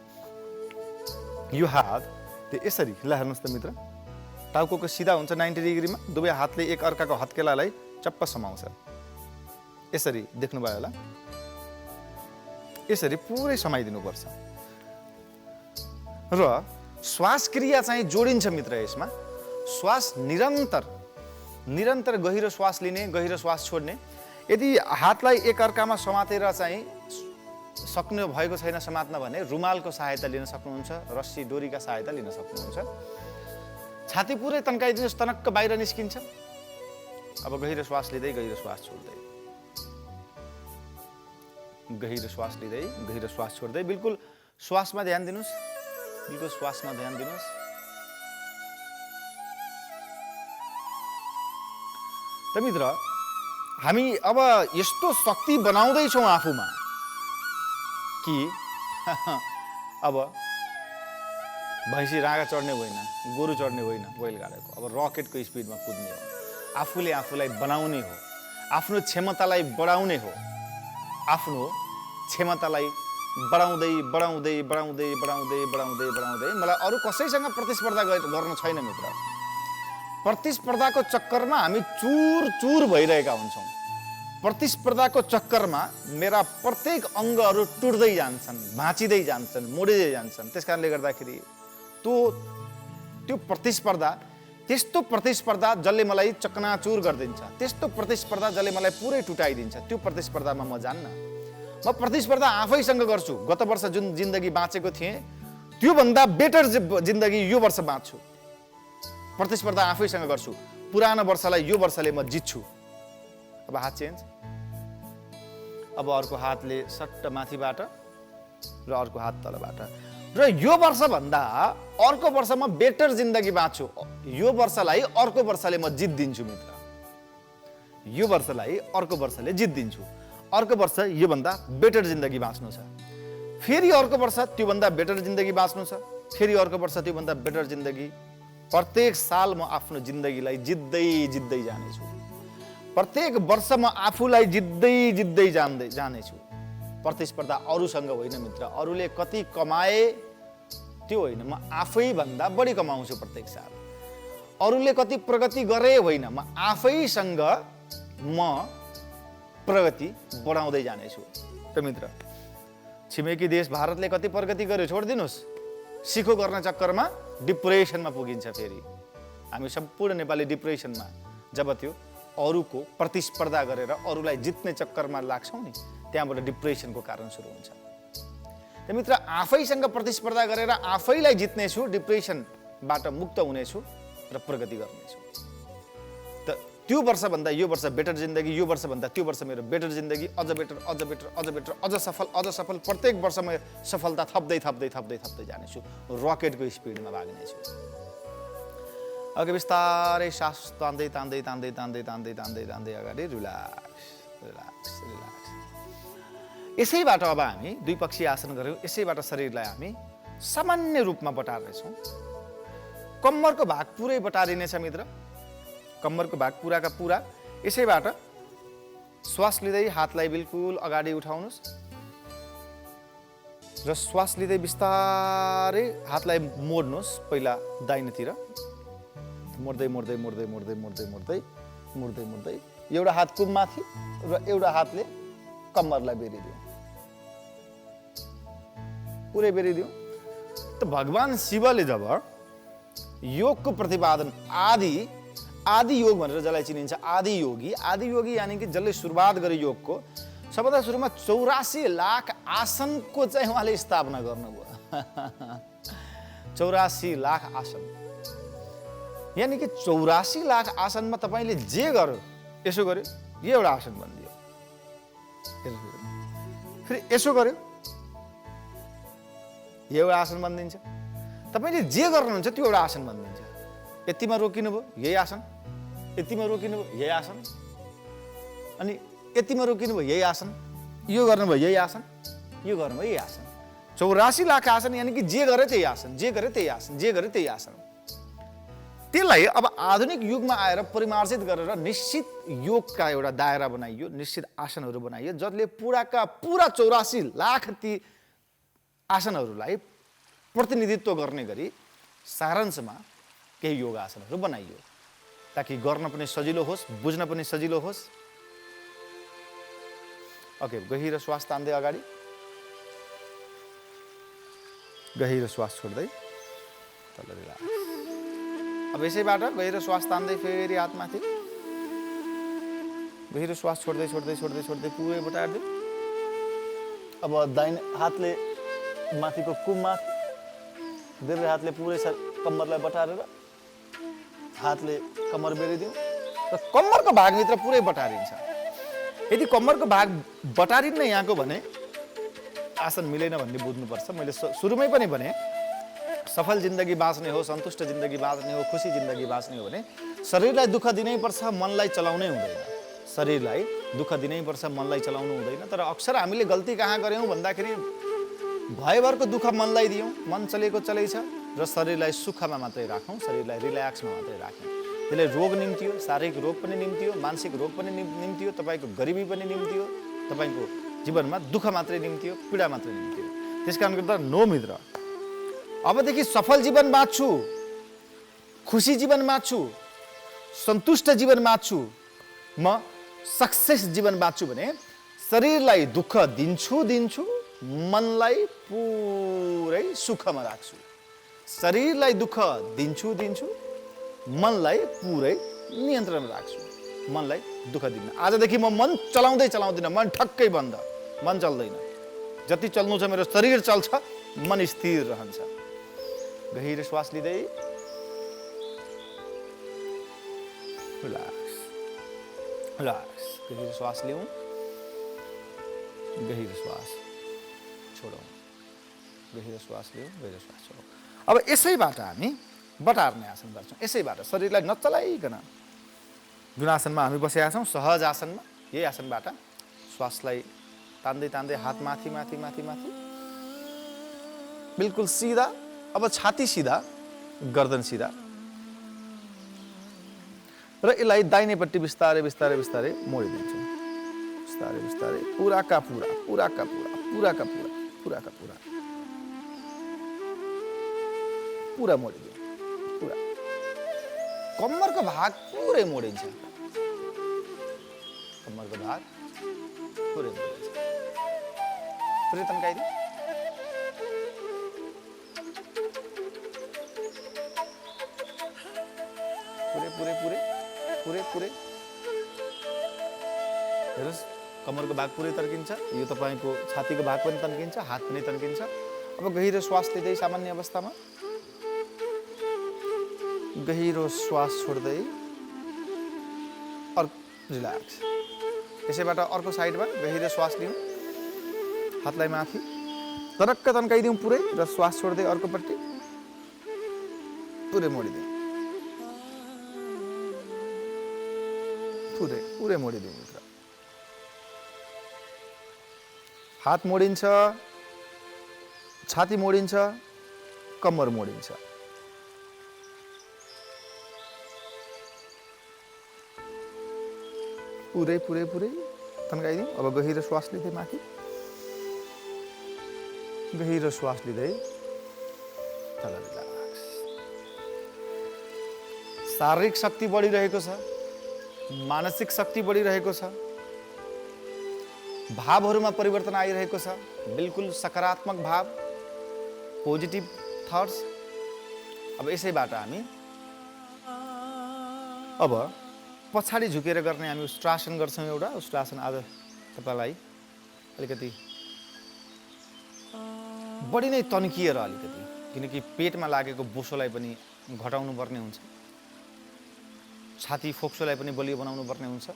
यो हात त्यो यसरी ल हेर्नुहोस् त मित्र, टाउको सिधा हुन्छ 90 डिग्रीमा, दुवै हातले एक अर्काको हत्केलालाई चप्प समाउँछ। यसरी देख्नुभयो होला, यसरी पुरै समाइदिनुपर्छ। र श्वास क्रिया चाहिँ जोडिन्छ मित्र यसमा। श्वास निरन्तर गहिरो श्वास लिने, गहिरो श्वास छोड्ने। यदि हातलाई एक अर्कामा समातेर चाहिँ सक्नु भएको छैन समात्न भने रुमालको सहायता लिन सक्नुहुन्छ, रस्सी डोरीका सहायता लिन सक्नुहुन्छ। छाती पुरै तन्काइदिनुहोस्, तनक्क बाहिर निस्किन्छ। अब गहिरो श्वास लिँदै गहिरो श्वास छोड्दै, गहिरो श्वास लिँदै गहिरो श्वास छोड्दै, बिल्कुल श्वासमा ध्यान दिनुहोस्, बिल्कुल श्वासमा ध्यान दिनुहोस्। त मित्र, हामी अब यस्तो शक्ति बनाउँदैछौँ आफूमा कि अब भैँसी राँगा चढ्ने होइन, गोरु चढ्ने होइन बैलगाडाको, अब रकेटको स्पिडमा कुद्ने हो। आफूले आफूलाई बनाउने हो, आफ्नो क्षमतालाई बढाउने हो, आफ्नो क्षमतालाई बढाउँदै बढाउँदै बढाउँदै बढाउँदै बढाउँदै बढाउँदै। मलाई अरू कसैसँग प्रतिस्पर्धा गर्न छैन मित्र। प्रतिस्पर्धाको चक्करमा हामी चुर चुर भइरहेका हुन्छौँ। प्रतिस्पर्धाको चक्करमा मेरा प्रत्येक अङ्गहरू टुट्दै जान्छन्, भाँचिँदै जान्छन्, मोडिँदै जान्छन्। त्यस कारणले गर्दाखेरि त्यो प्रतिस्पर्धा, त्यस्तो प्रतिस्पर्धा जसले मलाई चकनाचुर गरिदिन्छ, त्यस्तो प्रतिस्पर्धा जसले मलाई पुरै टुटाइदिन्छ, त्यो प्रतिस्पर्धामा म जान्न। म प्रतिस्पर्धा आफैसँग गर्छु। गत वर्ष जुन जिन्दगी बाँचेको थिएँ त्योभन्दा बेटर जिन्दगी यो वर्ष बाँच्छु। प्रतिस्पर्धा आफैसँग गर्छु। पुरानो वर्षलाई यो वर्षले म जित्छु। अब हात चेन्ज। अब अर्को हातले सट्ट माथिबाट र अर्को हात तलबाट। र यो वर्षभन्दा अर्को वर्ष म बेटर जिन्दगी बाँच्छु। यो वर्षलाई अर्को वर्षले म जित्दिन्छु मित्र। यो वर्षलाई अर्को वर्षले जित्दिन्छु। अर्को वर्ष योभन्दा बेटर जिन्दगी बाँच्नु छ। फेरि अर्को वर्ष त्योभन्दा बेटर जिन्दगी बाँच्नु छ। फेरि अर्को वर्ष त्योभन्दा बेटर जिन्दगी। प्रत्येक साल म आफ्नो जिन्दगीलाई जित्दै जित्दै जानेछु। प्रत्येक वर्ष म आफूलाई जित्दै जित्दै जानेछु। प्रतिस्पर्धा अरूसँग होइन मित्र। अरूले कति कमाए त्यो होइन, म आफै भन्दा बढी कमाउँछु प्रत्येक साल। अरूले कति प्रगति गरे होइन, म आफैसँग म प्रगति बढाउँदै जानेछु। त मित्र, छिमेकी देश भारतले कति प्रगति गर्यो छोडिदिनुहोस्। सिखो गर्न चक्करमा डिप्रेसनमा पुगिन्छ। फेरि हामी सम्पूर्ण नेपाली डिप्रेसनमा जब त्यो अरूको प्रतिस्पर्धा गरेर अरूलाई जित्ने चक्करमा लाग्छौँ नि, त्यहाँबाट डिप्रेसनको कारण सुरु हुन्छ। त मित्र, आफैसँग प्रतिस्पर्धा गरेर आफैलाई जित्नेछु, डिप्रेसनबाट मुक्त हुनेछु र प्रगति गर्नेछु। त त्यो वर्षभन्दा यो वर्ष बेटर जिन्दगी, यो वर्षभन्दा त्यो वर्ष मेरो बेटर जिन्दगी, अझ बेटर, अझ बेटर, अझ बेटर, अझ सफल। प्रत्येक वर्ष म सफलता थप्दै थप्दै थप्दै थप्दै जानेछु। रकेटको स्पिडमा भाग्नेछु। अघि बिस्तारै सास तान्दै तान्दै तान्दै तान्दै तान्दै तान्दै तान्दै अगाडि रिल्याक्स रिल्याक्स रिल्याक्स। यसैबाट अब हामी द्विपक्षीय आसन गऱ्यौँ। यसैबाट शरीरलाई हामी सामान्य रूपमा बटार्नेछौँ। कम्मरको भाग पुरै बटारिनेछ मित्र। कम्मरको भाग पुराका पुरा। यसैबाट श्वास लिँदै हातलाई बिल्कुल अगाडि उठाउनुहोस् र श्वास लिँदै बिस्तारै हातलाई मोड्नुहोस्। पहिला दाहिनेतिर मोड्दै मोड्दै मोड्दै मोड्दै मोड्दै मोड्दै मोड्दै मोड्दै एउटा हात कुममाथि र एउटा हातले कम्मरलाई बेरिदिउँ, पुरै बेरिदिउँ। त भगवान शिवले जब योगको प्रतिपादन आदि योग भनेर जसलाई चिनिन्छ आदि योगी यानि कि जसले सुरुवात गरे योगको, सबभन्दा सुरुमा 84 लाख आसनको चाहिँ उहाँले स्थापना गर्नुभयो। 84 लाख आसन, यानि कि 84 लाख आसनमा तपाईँले जे गर्यो, यसो गर्यो, यो एउटा आसन बनिदियो, फेरि यसो गर्यो, यो एउटा आसन बनिदिन्छ। तपाईँले जे गर्नुहुन्छ त्यो एउटा आसन बनिदिन्छ। यतिमा रोकिनुभयो, यही आसन। यतिमा रोकिनुभयो, यही आसन। अनि यतिमा रोकिनुभयो, यही आसन। यो गर्नुभयो, यही आसन। यो गर्नुभयो, यही आसन। 84 लाख आसन, यानि कि जे गरे त्यही आसन, जे गरे त्यही आसन, जे गरे त्यही आसन। त्यसलाई अब आधुनिक युगमा आएर परिमार्जित गरेर निश्चित योगका एउटा दायरा बनाइयो, निश्चित आसनहरू बनाइयो, जसले पुराका पुरा 84 लाख ती आसनहरूलाई प्रतिनिधित्व गर्ने गरी सारांशमा केही योगासनहरू बनाइयो ताकि गर्न पनि सजिलो होस्, बुझ्न पनि सजिलो होस्। ओके, गहिरो श्वास तान्दै अगाडि, गहिरो श्वास छोड्दै तल रिल्याक्स। अब यसैबाट गहिरो श्वास तान्दै फेरि हातमाथि, गहिरो श्वास छोड्दै छोड्दै छोड्दै छोड्दै पुरै बटार्दै। अब दाहिने हातले माथिको कुममाथि, देब्रे हातले पुरै कम्मरलाई बटारेर हातले कम्मर बेरिदिउँ र कम्मरको भागभित्र पुरै बटारिन्छ। यदि कम्मरको भाग बटारिन्न यहाँको भने आसन मिलेन भन्ने बुझ्नुपर्छ। मैले सुरुमै पनि भने सफल जिन्दगी बाँच्ने हो, सन्तुष्ट जिन्दगी बाँच्ने हो, खुसी जिन्दगी बाँच्ने हो भने शरीरलाई दुःख दिनै पर्छ, मनलाई चलाउनै हुँदैन। शरीरलाई दुःख दिनै पर्छ, मनलाई चलाउनु हुँदैन। तर अक्सर हामीले गल्ती कहाँ गऱ्यौँ भन्दाखेरि भयभरको दुःख मनलाई दियौँ, मन चलेको चलेछ र शरीरलाई सुखमा मात्रै राखौँ, शरीरलाई रिल्याक्समा मात्रै राख्यौँ। त्यसले रोग निम्तियो, शारीरिक रोग पनि निम्तियो, मानसिक रोग पनि निम्तियो, तपाईँको गरिबी पनि निम्तियो, तपाईँको जीवनमा दुःख मात्रै निम्तियो, पीडा मात्रै निम्तियो। त्यस कारणले गर्दा नो मित्र, अबदेखि सफल जीवन बाँच्छु, खुसी जीवन बाँच्छु, सन्तुष्ट जीवन बाँच्छु, म सक्सेस जीवन बाँच्छु भने शरीरलाई दुःख दिन्छु, मनलाई पुरै सुखमा राख्छु। शरीरलाई दुःख दिन्छु, मनलाई पुरै नियन्त्रणमा राख्छु। मनलाई दुःख दिन्न। आजदेखि म मन चलाउँदिनँ, मन ठक्कै बन्द, मन चल्दैन। जति चल्नु छ मेरो शरीर चल्छ, मन स्थिर रहन्छ। गहिरो श्वास लिँदै रिल्याक्स, रिल्याक्स। गहिरो श्वास लिउँ, गहिरो श्वास छोडौँ, गहिरो श्वास लिउँ, गहिरो श्वास छोडौँ। अब यसैबाट हामी बटार्ने आसन गर्छौँ। यसैबाट शरीरलाई नचलाइकन जुन आसनमा हामी बसेका छौँ, सहज आसनमा, यही आसनबाट श्वासलाई तान्दै तान्दै हात माथि माथि माथि माथि, बिल्कुल सिधा। अब छाती सिधा, गर्दन सिधा र यसलाई दाहिनेपट्टि बिस्तारै बिस्तारै बिस्तारै मोडिदिन्छौँ। बिस्तारै बिस्तारै पुराका पुरा, पुराका पुरा, पुराका पुरा, पुराका पुरा, पुरा मोडिदिउँ। पुरा कम्मरको भाग पुरै मोडिन्छ, कम्मरको भाग पुरै मोडिन्छ। पुरै तन्काइदिउँ। पुरै पुरै पुरै पुरै पुरै हेर्नुहोस्, कम्मरको भाग पुरै तन्किन्छ। यो तपाईँको छातीको भाग पनि तन्किन्छ, हात पनि तन्किन्छ। अब गहिरो श्वास लिँदै सामान्य अवस्थामा गहिरो श्वास छोड्दै रिल्याक्स। यसैबाट अर्को साइडमा गहिरो श्वास लिउँ, हातलाई माथि तरक्क तन्काइदिउँ पुरै र श्वास छोड्दै अर्कोपट्टि पुरै मोडिदिउँ, पुरै पुरै मोडिदिउँ मित्र। हात मोडिन्छ, छाती मोडिन्छ, कम्मर मोडिन्छ। पुरै पुरै पुरै तन्काइदिउँ। अब गहिरो श्वास लिँदै माथि, गहिरो श्वास लिँदै तल रिल्याक्स। शारीरिक शक्ति बढिरहेको छ, मानसिक शक्ति बढिरहेको छ, भावहरूमा परिवर्तन आइरहेको छ, बिल्कुल सकारात्मक भाव, पोजिटिभ थट्स। अब यसैबाट हामी अब पछाडि झुकेर गर्ने हामी उष्ट्रासन गर्छौँ। एउटा उष्ट्रासन आज तपाईँलाई अलिकति बढी नै तन्किएर अलिकति, किनकि पेटमा लागेको बोसोलाई पनि घटाउनु पर्ने हुन्छ, छाती फोक्सोलाई पनि बलियो बनाउनु पर्ने हुन्छ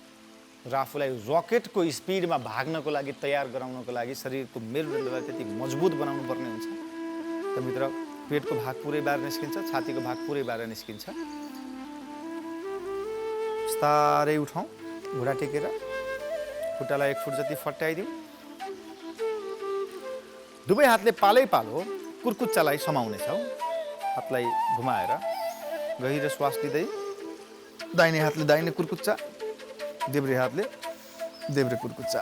र आफूलाई रकेटको स्पिडमा भाग्नको लागि तयार गराउनको लागि शरीरको मेरुदण्डलाई त्यति मजबुत बनाउनु पर्ने हुन्छ। त मित्र, पेटको भाग पुरै बाहिर निस्किन्छ, छातीको भाग पुरै बाहिर निस्किन्छ। बिस्तारै उठाउँ, घुँडा टेकेर खुट्टालाई 1 फुट जति फट्याइदिउँ। दुवै हातले पालै पालो कुर्कुच्चालाई समाउनेछौँ। हातलाई घुमाएर गहिरो श्वास लिँदै दाहिने हातले दाहिने कुर्कुच्चा, देब्रे हातले देब्रे कुर्कुच्चा।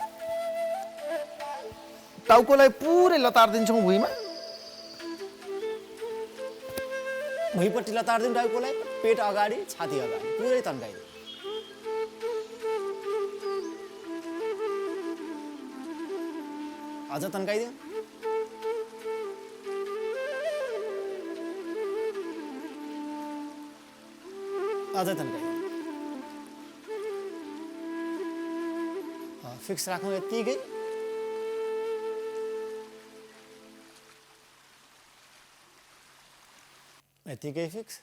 टाउकोलाई पुरै लतार दिन्छौँ भुइँमा। भुइँपट्टि लतार्दिउँ टाउकोलाई, पेट अगाडि, छाती अगाडि, पुरै तन्काइदिउँ। अझ तन्काइदिउँ। अझ तन्काइदिउँ। फिक्स राखौँ यत्तिकै। यत्तिकै फिक्स।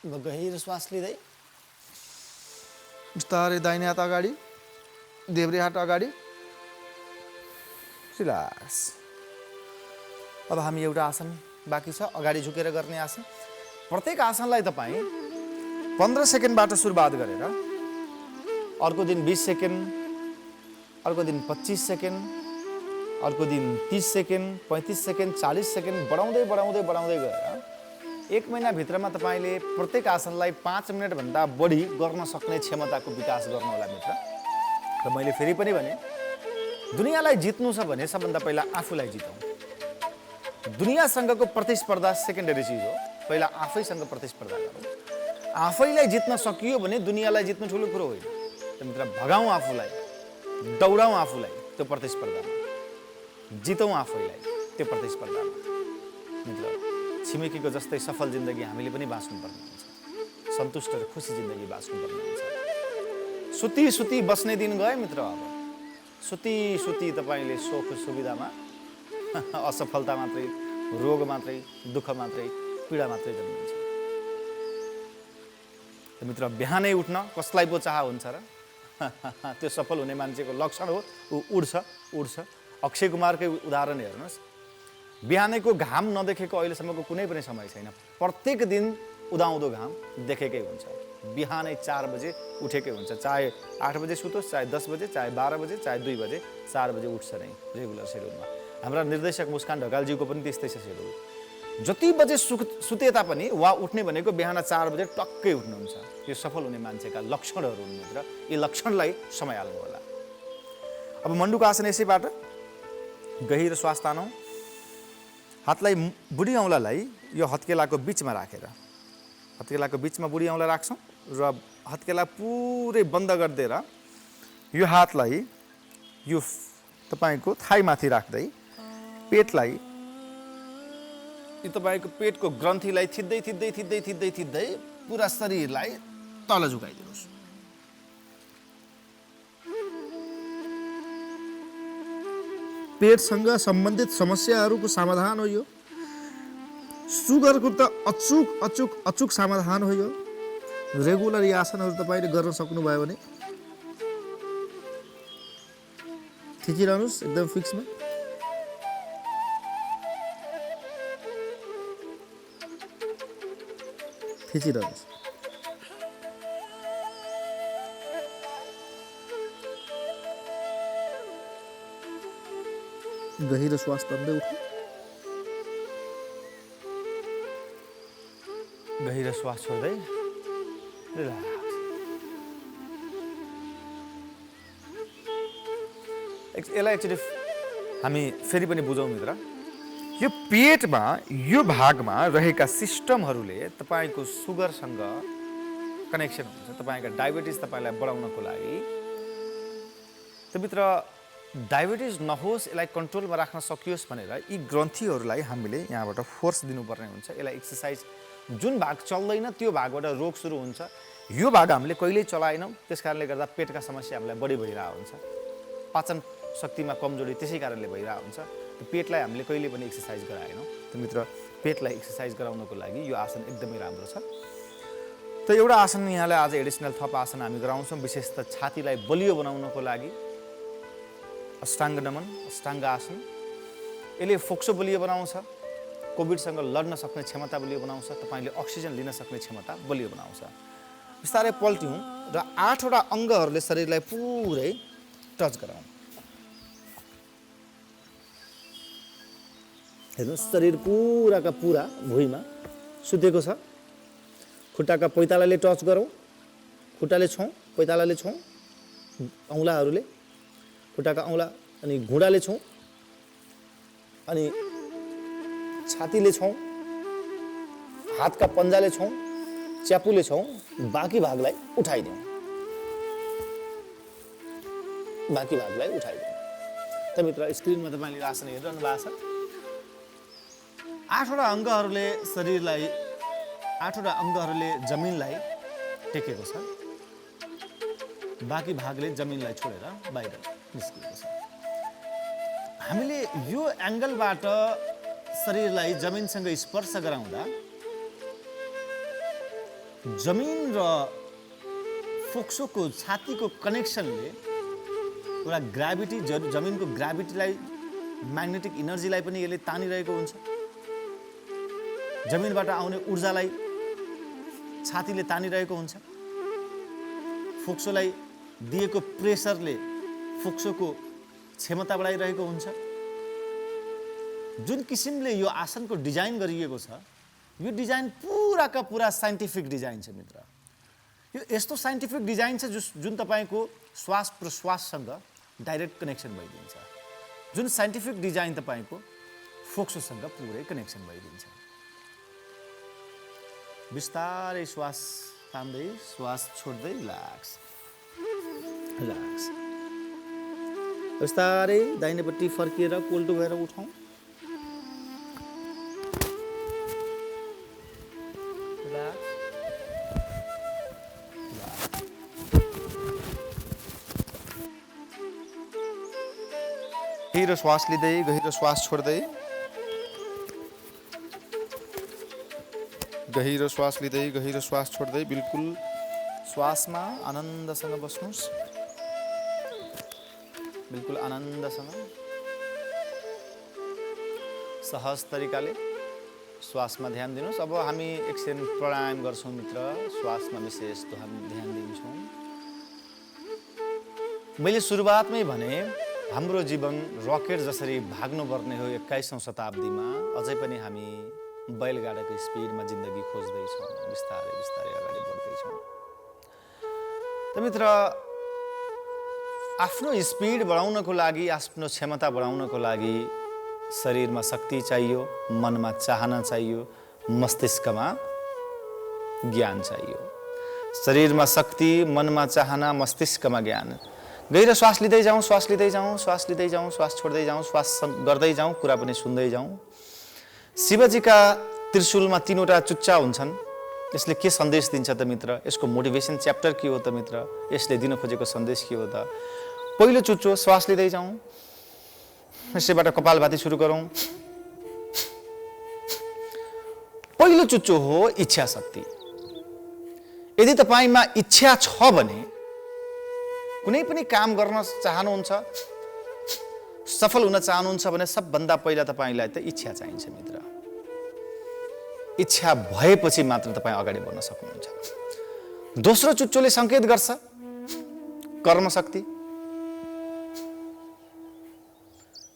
गहिरो श्वास लिँदै बिस्तारै दाहिने हात अगाडि, देब्रे हात अगाडि, रिल्याक्स। अब हामी एउटा आसन बाँकी छ, अगाडि झुकेर गर्ने आसन। प्रत्येक आसनलाई तपाईँ 15 सेकेन्डबाट सुरुवात गरेर अर्को दिन 20 सेकेन्ड, अर्को दिन 25 सेकेन्ड, अर्को दिन 30 सेकेन्ड, 35 सेकेन्ड, 40 सेकेन्ड बढाउँदै बढाउँदै बढाउँदै गएर 1 महिनाभित्रमा तपाईँले प्रत्येक आसनलाई 5 मिनटभन्दा बढी गर्न सक्ने क्षमताको विकास गर्नुहोला मित्र। र मैले फेरि पनि भने, दुनियाँलाई जित्नु छ भने सबभन्दा पहिला आफूलाई जितौँ। दुनियाँसँगको प्रतिस्पर्धा सेकेन्डरी चिज हो, पहिला आफैसँग प्रतिस्पर्धा गरौँ। आफैलाई जित्न सकियो भने दुनियाँलाई जित्नु ठुलो कुरो होइन। मित्र, भगाउँ आफूलाई, दौडाउँ आफूलाई त्यो प्रतिस्पर्धामा, जितौँ आफैलाई त्यो प्रतिस्पर्धामा। मित्र, छिमेकीको जस्तै सफल जिन्दगी हामीले पनि बाँच्नुपर्ने हुन्छ, सन्तुष्ट र खुसी जिन्दगी बाँच्नुपर्ने हुन्छ। सुती सुती बस्ने दिन गए मित्र। अब सुती सुती तपाईँले सुख सुविधामा असफलता मात्रै, रोग मात्रै, दुःख मात्रै, पीडा मात्रै जन्मिन्छ। मित्र, बिहानै उठ्न कसलाई पो चाह हुन्छ र? त्यो सफल हुने मान्छेको लक्षण हो, ऊ उड्छ उड्छ। अक्षय कुमारकै उदाहरण हेर्नुहोस्, बिहानैको घाम नदेखेको अहिलेसम्मको कुनै पनि समय छैन। प्रत्येक दिन उदाउँदो घाम देखेकै हुन्छ। बिहानै 4 बजे उठेकै हुन्छ, चाहे 8 बजे सुतोस्, चाहे 10 बजे, चाहे 12 बजे, चाहे 2 बजे, 4 बजे उठ्छ नै रेगुलर सेड्युलमा। हाम्रा निर्देशक मुस्कान ढकालज्यूको पनि त्यस्तै छ सेड्युल। जति बजे सुते तापनि उहाँ उठ्ने भनेको बिहान 4 बजे टक्कै उठ्नुहुन्छ। यो सफल हुने मान्छेका लक्षणहरू हुन् मित्र। यी लक्षणलाई समाइहाल्नु होला। अब मण्डुको आसन यसैबाट गहिरो श्वास तानौँ। हातलाई बुढी औँलालाई यो हत्केलाको बिचमा राखेर, हत्केलाको बिचमा बुढी औँला राख्छौँ र हत्केला पुरै बन्द गरिदिएर यो हातलाई यो तपाईँको थाइमाथि राख्दै पेटलाई, यो तपाईँको पेटको ग्रन्थीलाई थिच्दै थिच्दै थिच्दै थिच्दै थिच्दै पुरा शरीरलाई तल झुकाइदिनुहोस्। पेटसँग सम्बन्धित समस्याहरूको समाधान हो यो। सुगरको त अचुक अचुक अचुक समाधान हो यो। रेगुलर यो आसनहरू तपाईँले गर्न सक्नुभयो भने थिचिरहनुहोस् एकदम फिक्समा। थिचिरहनुहोस्। गहिरो श्वास तान्दै उठ्नु। गहिरो श्वास छोड्दै रिल्याक्स। यसलाई एक्चुअली हामी फेरि पनि बुझौँ मित्र। यो पेटमा, यो भागमा रहेका सिस्टमहरूले तपाईँको सुगरसँग कनेक्सन हुन्छ। तपाईँका डायबिटिज तपाईँलाई बढाउनको लागि, त मित्र डायबिटिज नहोस्, यसलाई कन्ट्रोलमा राख्न सकियोस् भनेर यी ग्रन्थीहरूलाई हामीले यहाँबाट फोर्स दिनुपर्ने हुन्छ। यसलाई एक्सर्साइज, जुन भाग चल्दैन त्यो भागबाट रोग सुरु हुन्छ। यो भाग हामीले कहिल्यै चलाएनौँ, त्यस कारणले गर्दा पेटका समस्या हामीलाई बढी भइरहेको हुन्छ। पाचन शक्तिमा कमजोरी त्यसै कारणले भइरहेको हुन्छ। त्यो पेटलाई हामीले कहिले पनि एक्सर्साइज गराएनौँ। त मित्र, पेटलाई एक्सर्साइज गराउनको लागि यो आसन एकदमै राम्रो छ। त एउटा आसन यहाँलाई आज एडिसनल थप आसन हामी गराउँछौँ, विशेषतः छातीलाई बलियो बनाउनको लागि। अष्टाङ्ग नमन, अष्टाङ्ग आसन। यसले फोक्सो बलियो बनाउँछ, कोभिडसँग लड्न सक्ने क्षमता बलियो बनाउँछ, तपाईँले अक्सिजन लिन सक्ने क्षमता बलियो बनाउँछ। बिस्तारै पल्ट्यौँ र 8वटा अङ्गहरूले शरीरलाई पुरै टच गराउँ। हेर्नुहोस्, शरीर पुराका पुरा भुइँमा सुतेको छ। खुट्टाका पैतालाले टच गरौँ, खुट्टाले छौँ, पैतालाले छौँ, औँलाहरूले खुट्टाका औँला, अनि घुँडाले छौँ, अनि छातीले छौँ, हातका पन्जाले छौँ, च्यापुले छौँ, बाँकी भागलाई उठाइदिउँ। बाँकी भागलाई उठाइदिउँ। त मित्र, स्क्रिनमा तपाईँले आसन हेरिरहनु भएको छ। 8वटा अङ्गहरूले शरीरलाई, 8वटा अङ्गहरूले जमिनलाई टेकेको छ, बाँकी भागले जमिनलाई छोडेर बाहिर निस्किएको छ। हामीले यो एङ्गलबाट शरीरलाई जमिनसँग स्पर्श गराउँदा जमिन र फोक्सोको छातीको कनेक्सनले एउटा ग्राभिटी, जमिनको ग्राभिटीलाई, म्याग्नेटिक इनर्जीलाई पनि यसले तानिरहेको हुन्छ। जमिनबाट आउने ऊर्जालाई छातीले तानिरहेको हुन्छ। फोक्सोलाई दिएको प्रेसरले फोक्सोको क्षमता बढाइरहेको हुन्छ। जुन किसिमले यो आसनको डिजाइन गरिएको छ, यो डिजाइन पुराका पुरा साइन्टिफिक डिजाइन छ मित्र। यो यस्तो साइन्टिफिक डिजाइन छ जुन तपाईँको श्वास प्रश्वाससँग डाइरेक्ट कनेक्सन भइदिन्छ। जुन साइन्टिफिक डिजाइन तपाईँको फोक्सोसँग पुरै कनेक्सन भइदिन्छ। बिस्तारै श्वास तान्दै, श्वास छोड्दै, रिल्याक्स रिल्याक्स। बिस्तारै दाहिनेपट्टि फर्किएर कोल्टो भएर उठाउँ। गहिरो श्वास लिँदै, गहिरो श्वास छोड्दै, गहिरो श्वास लिँदै, गहिरो श्वास छोड्दै। बिल्कुल श्वासमा आनन्दसँग बस्नुहोस्। बिल्कुल आनन्दसँग, सहज तरिकाले श्वासमा ध्यान दिनुहोस्। अब हामी एकछिन प्राणायाम गर्छौँ मित्र। श्वासमा विशेष ध्यान दिन्छौँ। मैले सुरुवातमै भने हाम्रो जीवन रकेट जसरी भाग्नुपर्ने हो 21औं शताब्दीमा, अझै पनि हामी बैलगाडाको स्पिडमा जिन्दगी खोज्दैछौँ। बिस्तारै बिस्तारै अगाडि बढ्दैछौँ। त मित्र, आफ्नो स्पिड बढाउनको लागि, आफ्नो क्षमता बढाउनको लागि शरीरमा शक्ति चाहियो, मनमा चाहना चाहियो, मस्तिष्कमा ज्ञान चाहियो। शरीरमा शक्ति, मनमा चाहना, मस्तिष्कमा ज्ञान। गहिरो श्वास लिँदै जाउँ, श्वास लिँदै जाउँ, श्वास लिँदै जाउँ, श्वास छोड्दै जाउँ, श्वास गर्दै जाउँ, कुरा पनि सुन्दै जाउँ। शिवजीका त्रिशूलमा 3वटा चुच्चा हुन्छन्। यसले के सन्देश दिन्छ त मित्र? यसको मोटिभेसन च्याप्टर के हो त मित्र? यसले दिन खोजेको सन्देश के हो त? पहिलो चुच्चो, श्वास लिँदै जाउँ। यसैबाट कपालभाती सुरु गरौँ। पहिलो चुच्चो हो इच्छा शक्ति। यदि तपाईमा इच्छा छ भने, कुनै पनि काम गर्न चाहनुहुन्छ, सफल हुन चाहनुहुन्छ भने सबभन्दा पहिला तपाईलाई त इच्छा चाहिन्छ मित्र। इच्छा भएपछि मात्र तपाईँ अगाडि बढ्न सक्नुहुन्छ। दोस्रो चुच्चोले संकेत गर्छ कर्म शक्ति,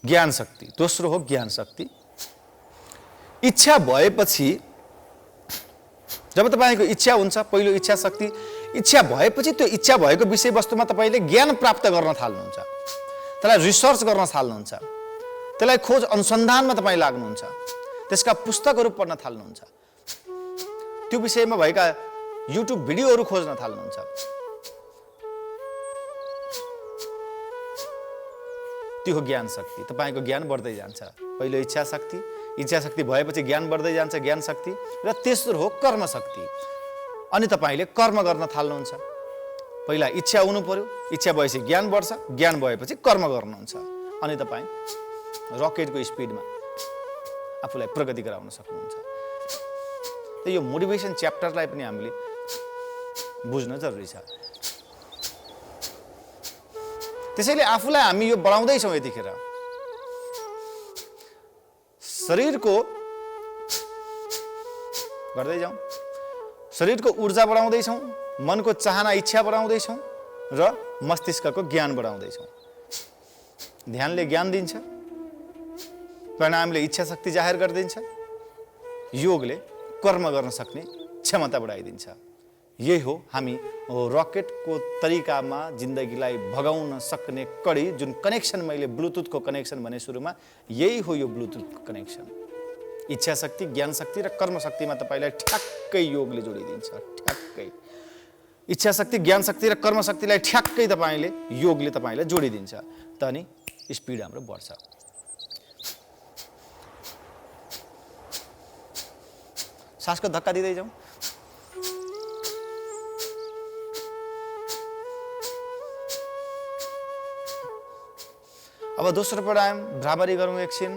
ज्ञान शक्ति। दोस्रो हो ज्ञान शक्ति। इच्छा भएपछि, जब तपाईको इच्छा हुन्छ, पहिलो इच्छा शक्ति। इच्छा भएपछि त्यो इच्छा भएको विषयवस्तुमा तपाईले ज्ञान प्राप्त गर्न थाल्नुहुन्छ, त्यसलाई रिसर्च गर्न थाल्नुहुन्छ, त्यसलाई खोज अनुसन्धानमा तपाईँ लाग्नुहुन्छ, त्यसका पुस्तकहरू पढ्न थाल्नुहुन्छ, त्यो विषयमा भएका युट्युब भिडियोहरू खोज्न थाल्नुहुन्छ। त्यो हो ज्ञान शक्ति। तपाईको ज्ञान बढ्दै जान्छ। पहिलो इच्छा शक्ति, इच्छा शक्ति भएपछि ज्ञान बढ्दै जान्छ, ज्ञान शक्ति। र तेस्रो हो कर्म शक्ति। अनि तपाईले कर्म गर्न थाल्नुहुन्छ। पहिला इच्छा हुनु पर्यो, इच्छा भएपछि ज्ञान बढ्छ, ज्ञान भएपछि कर्म गर्नुहुन्छ। अनि तपाईँ रकेटको स्पिडमा आफूलाई प्रगति गराउन सक्नुहुन्छ। त यो मोटिभेसन च्याप्टरलाई पनि हामीले बुझ्न जरुरी छ। त्यसैले आफूलाई हामी यो बढाउँदैछौँ। यतिखेर शरीरको गर्दै जाउँ, शरीरको ऊर्जा बढाउँदैछौँ, मनको चाहना इच्छा बढाउँदैछौँ र मस्तिष्कको ज्ञान बढाउँदैछौँ। ध्यानले ज्ञान दिन्छ, प्राणायामले इच्छा शक्ति जाहेर गरिदिन्छ, योगले कर्म गर्न सक्ने क्षमता बढाइदिन्छ। यही हो हामी रकेटको तरिकामा जिन्दगीलाई भगाउन सक्ने कडी। जुन कनेक्सन मैले ब्लुटुथको कनेक्सन भने सुरुमा, यही हो यो ब्लुटुथको कनेक्सन। इच्छा शक्ति, ज्ञान शक्ति र कर्म शक्तिमा तपाईँलाई ठ्याक्कै योगले जोडिदिन्छ। ठ्याक्कै इच्छा शक्ति, ज्ञान शक्ति र कर्म शक्तिलाई ठ्याक्कै तपाईँले योगले तपाईँलाई जोडिदिन्छ। त अनि स्पिड हाम्रो बढ्छ। सासको धक्का दिँदै जाउँ। अब दोस्रो प्राणायाम भ्रामरी गरौँ एकछिन।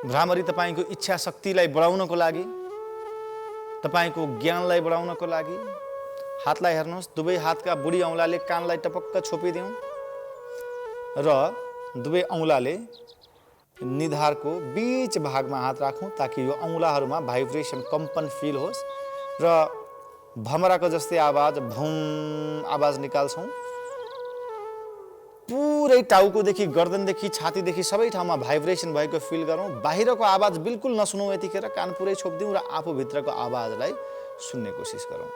भ्रामरी तपाईँको इच्छा शक्तिलाई बढाउनको लागि, तपाईँको ज्ञानलाई बढाउनको लागि। हातलाई हेर्नुहोस्, दुवै हातका बुढी औँलाले कानलाई टपक्क छोपिदिउँ र दुवै औँलाले निधारको बीच भागमा हात राखौँ ताकि यो औँलाहरूमा भाइब्रेसन, कम्पन फिल होस् र भमराको जस्तै आवाज, भुम आवाज निकाल्छौँ। पुरै टाउकोदेखि, गर्दनदेखि, छातीदेखि सबै ठाउँमा भाइब्रेसन भएको फिल गरौँ। बाहिरको आवाज बिल्कुल नसुनौँ। यतिखेर कान पुरै छोपिदिउँ र आफूभित्रको आवाजलाई सुन्ने कोसिस गरौँ।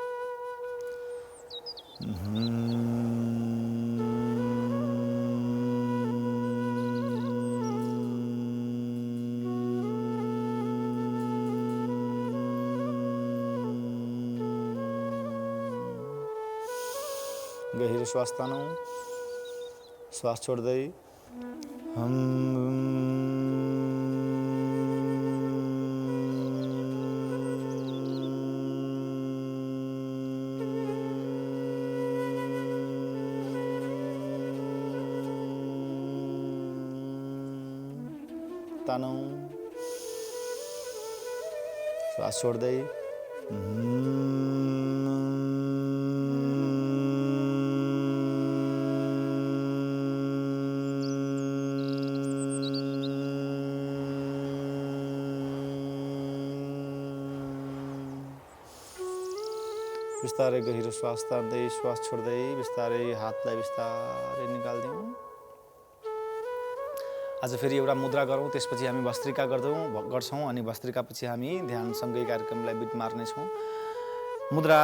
गहिरो श्वास तानौँ, श्वास छोड्दै तानौँ, श्वास छोड्दै बिस्तारै गहिरो श्वास तान्दै श्वास छोड्दै बिस्तारै हातलाई बिस्तारै निकाल्दिउँ। आज फेरि एउटा मुद्रा गरौँ, त्यसपछि हामी भस्त्रिका गर्छौँ अनि भस्त्रिकापछि हामी ध्यानसँगै कार्यक्रमलाई बिट मार्नेछौँ। मुद्रा,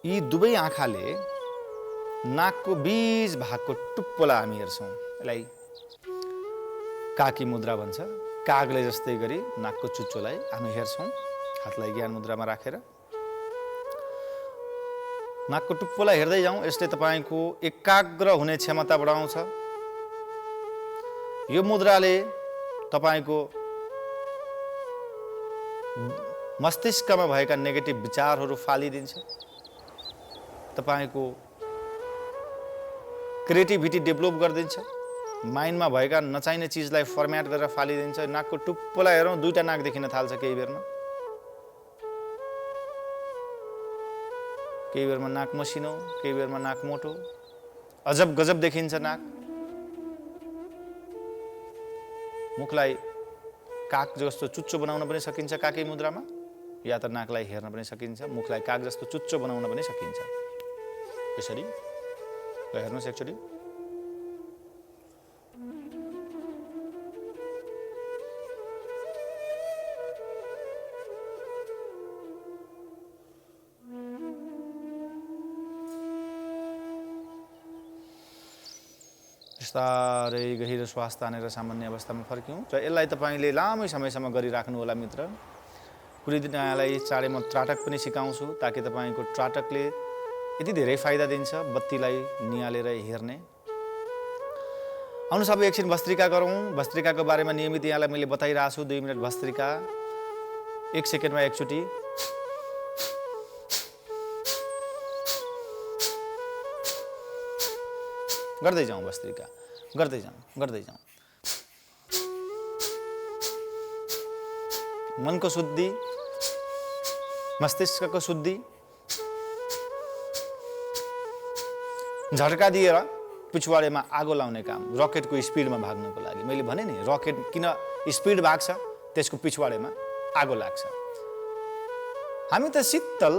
यी दुवै आँखाले नाकको बीच भागको टुप्पोलाई हामी हेर्छौँ। यसलाई काकी मुद्रा भन्छ। कागले जस्तै गरी नाकको चुच्चोलाई हामी हेर्छौँ, हातलाई ज्ञान मुद्रामा राखेर। नाकको टुप्पोलाई हेर्दै जाउँ। यसले तपाईँको एकाग्र हुने क्षमता बढाउँछ। यो मुद्राले तपाईँको मस्तिष्कमा भएका नेगेटिभ विचारहरू फालिदिन्छ। तपाईँको क्रिएटिभिटी डेभलप गरिदिन्छ। माइन्डमा भएका नचाहिने चिजलाई फर्म्याट गरेर फालिदिन्छ। नाकको टुप्पोलाई हेरौँ, दुईटा नाक देखिन थाल्छ केही बेरमा। केही बेरमा नाक मसिनो, केही बेरमा नाक मोटो, अजब गजब देखिन्छ नाक। मुखलाई काग जस्तो चुच्चो बनाउन पनि सकिन्छ काकी मुद्रामा, या त नाकलाई हेर्न पनि सकिन्छ। मुखलाई काग जस्तो चुच्चो बनाउन पनि सकिन्छ। यसरी हेर्नुहोस् एकचोटि। बिस्तारै गहिरो श्वास तानेर सामान्य अवस्थामा फर्क्यौँ र यसलाई तपाईँले लामै समयसम्म गरिराख्नु होला मित्र। कुनै दिन यहाँलाई चाँडै म त्राटक पनि सिकाउँछु ताकि तपाईँको त्राटकले यति धेरै फाइदा दिन्छ बत्तीलाई निहालेर हेर्ने। आउनुहोस् अब एकछिन भस्त्रिका गरौँ। भस्त्रिकाको बारेमा नियमित यहाँलाई मैले बताइरहेको छु। 2 मिनट भस्त्रिका, 1 सेकेन्डमा एकचोटि। गर्दै जाउँ भस्त्रिका, गर्दै जाउँ, गर्दै जाउँ। मनको शुद्धि, मस्तिष्कको शुद्धि। झट्का दिएर पिछवाडेमा आगो लाउने काम, रकेटको स्पिडमा भाग्नको लागि। मैले भने नि रकेट किन स्पिड भाग्छ, त्यसको पिछवाडेमा आगो लाग्छ। हामी त शीतल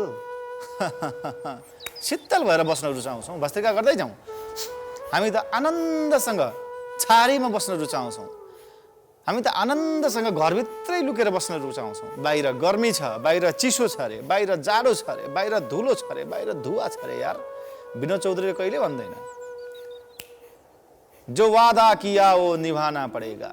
शीतल भएर बस्न रुचाउँछौँ। भस्त्रिका गर्दै जाउँ। हामी त आनन्दसँग छारीमा बस्न रुचाउँछौँ। हामी त आनन्दसँग घरभित्रै लुकेर बस्न रुचाउँछौँ। बाहिर गर्मी छ, बाहिर चिसो छ अरे, बाहिर जाडो छ अरे, बाहिर धुलो छ अरे, बाहिर धुवा छ अरे। यार विनोद चौधरीले कहिले भन्दैन, जो वादा किया वो निभाना पड़ेगा।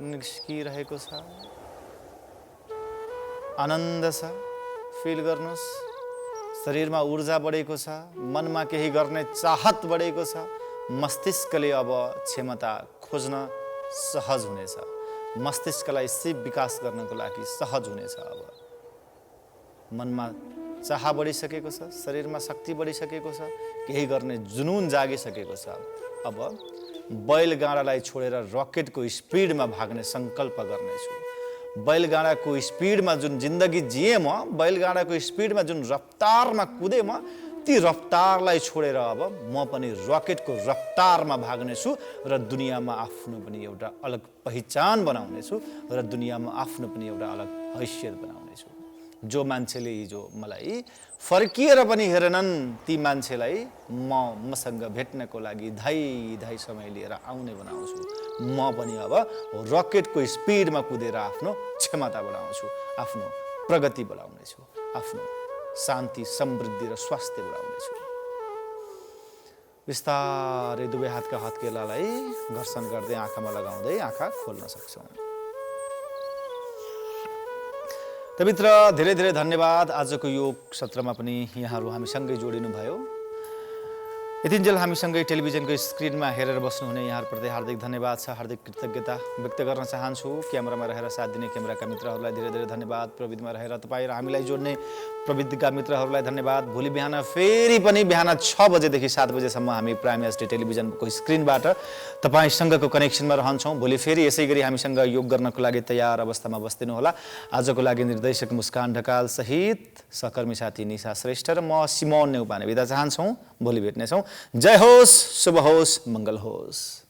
निस्किरहेको छ। आनन्द छ, फिल गर्नुहोस्। शरीरमा ऊर्जा बढेको छ, मनमा केही गर्ने चाहत बढेको छ। मस्तिष्कले अब क्षमता खोज्न सहज हुनेछ। मस्तिष्कलाई सिप विकास गर्नको लागि सहज हुनेछ। अब मनमा चाह बढिसकेको छ, शरीरमा शक्ति बढिसकेको छ, केही गर्ने जुनून जागिसकेको छ। अब बैलगाडालाई छोडेर रकेटको स्पिडमा भाग्ने सङ्कल्प गर्नेछु। बैलगाडाको स्पिडमा जुन जिन्दगी जिएँ म, बैलगाडाको स्पिडमा जुन रफ्तारमा कुदेँ म, ती रफ्तारलाई छोडेर अब म पनि रकेटको रफ्तारमा भाग्नेछु र दुनियाँमा आफ्नो पनि एउटा अलग पहिचान बनाउनेछु र दुनियाँमा आफ्नो पनि एउटा अलग हैसियत बनाउनेछु। जो मान्छेले हिजो मलाई फर्किएर पनि हेरेनन्, ती मान्छेलाई मसँग भेट्नको लागि धाई समय लिएर आउने बनाउँछु। म पनि अब रकेटको स्पिडमा कुदेर आफ्नो क्षमता बढाउँछु, आफ्नो प्रगति बढाउनेछु, आफ्नो शान्ति, समृद्धि र स्वास्थ्य बढाउनेछु। बिस्तारै दुवै हातका हत्केलालाई घर्षण गर्दै आँखामा लगाउँदै आँखा खोल्न सक्छौँ। त मित्र, धेरै धेरै धन्यवाद। आजको योग सत्रमा पनि यहाँहरू हामीसँगै जोडिनु भयो। यतिन्जेल हामीसँगै टेलिभिजनको स्क्रिनमा हेरेर बस्नुहुने यहाँहरूप्रति हार्दिक धन्यवाद छ, हार्दिक कृतज्ञता व्यक्त गर्न चाहन्छु। क्यामेरामा रहेर साथ दिने क्यामेराका मित्रहरूलाई धेरै धेरै धन्यवाद। प्रविधिमा रहेर तपाईँ र हामीलाई जोड्ने प्रविधिका मित्रहरूलाई धन्यवाद। भोलि बिहान फेरि पनि बिहान 6 बजेदेखि 7 बजेसम्म हामी प्राइम एसडी टेलिभिजनको स्क्रिनबाट तपाईँसँगको कनेक्सनमा रहन्छौँ। भोलि फेरि यसै गरी हामीसँग योग गर्नको लागि तयार अवस्थामा बस्दिनुहोला। आजको लागि निर्देशक मुस्कान ढकाल सहित सहकर्मी साथी निशा श्रेष्ठ र म सिमोन नेउपाने बिदा चाहन्छौँ। भोलि भेट्नेछौँ। जय होस्, शुभ होस्, मङ्गल होस्।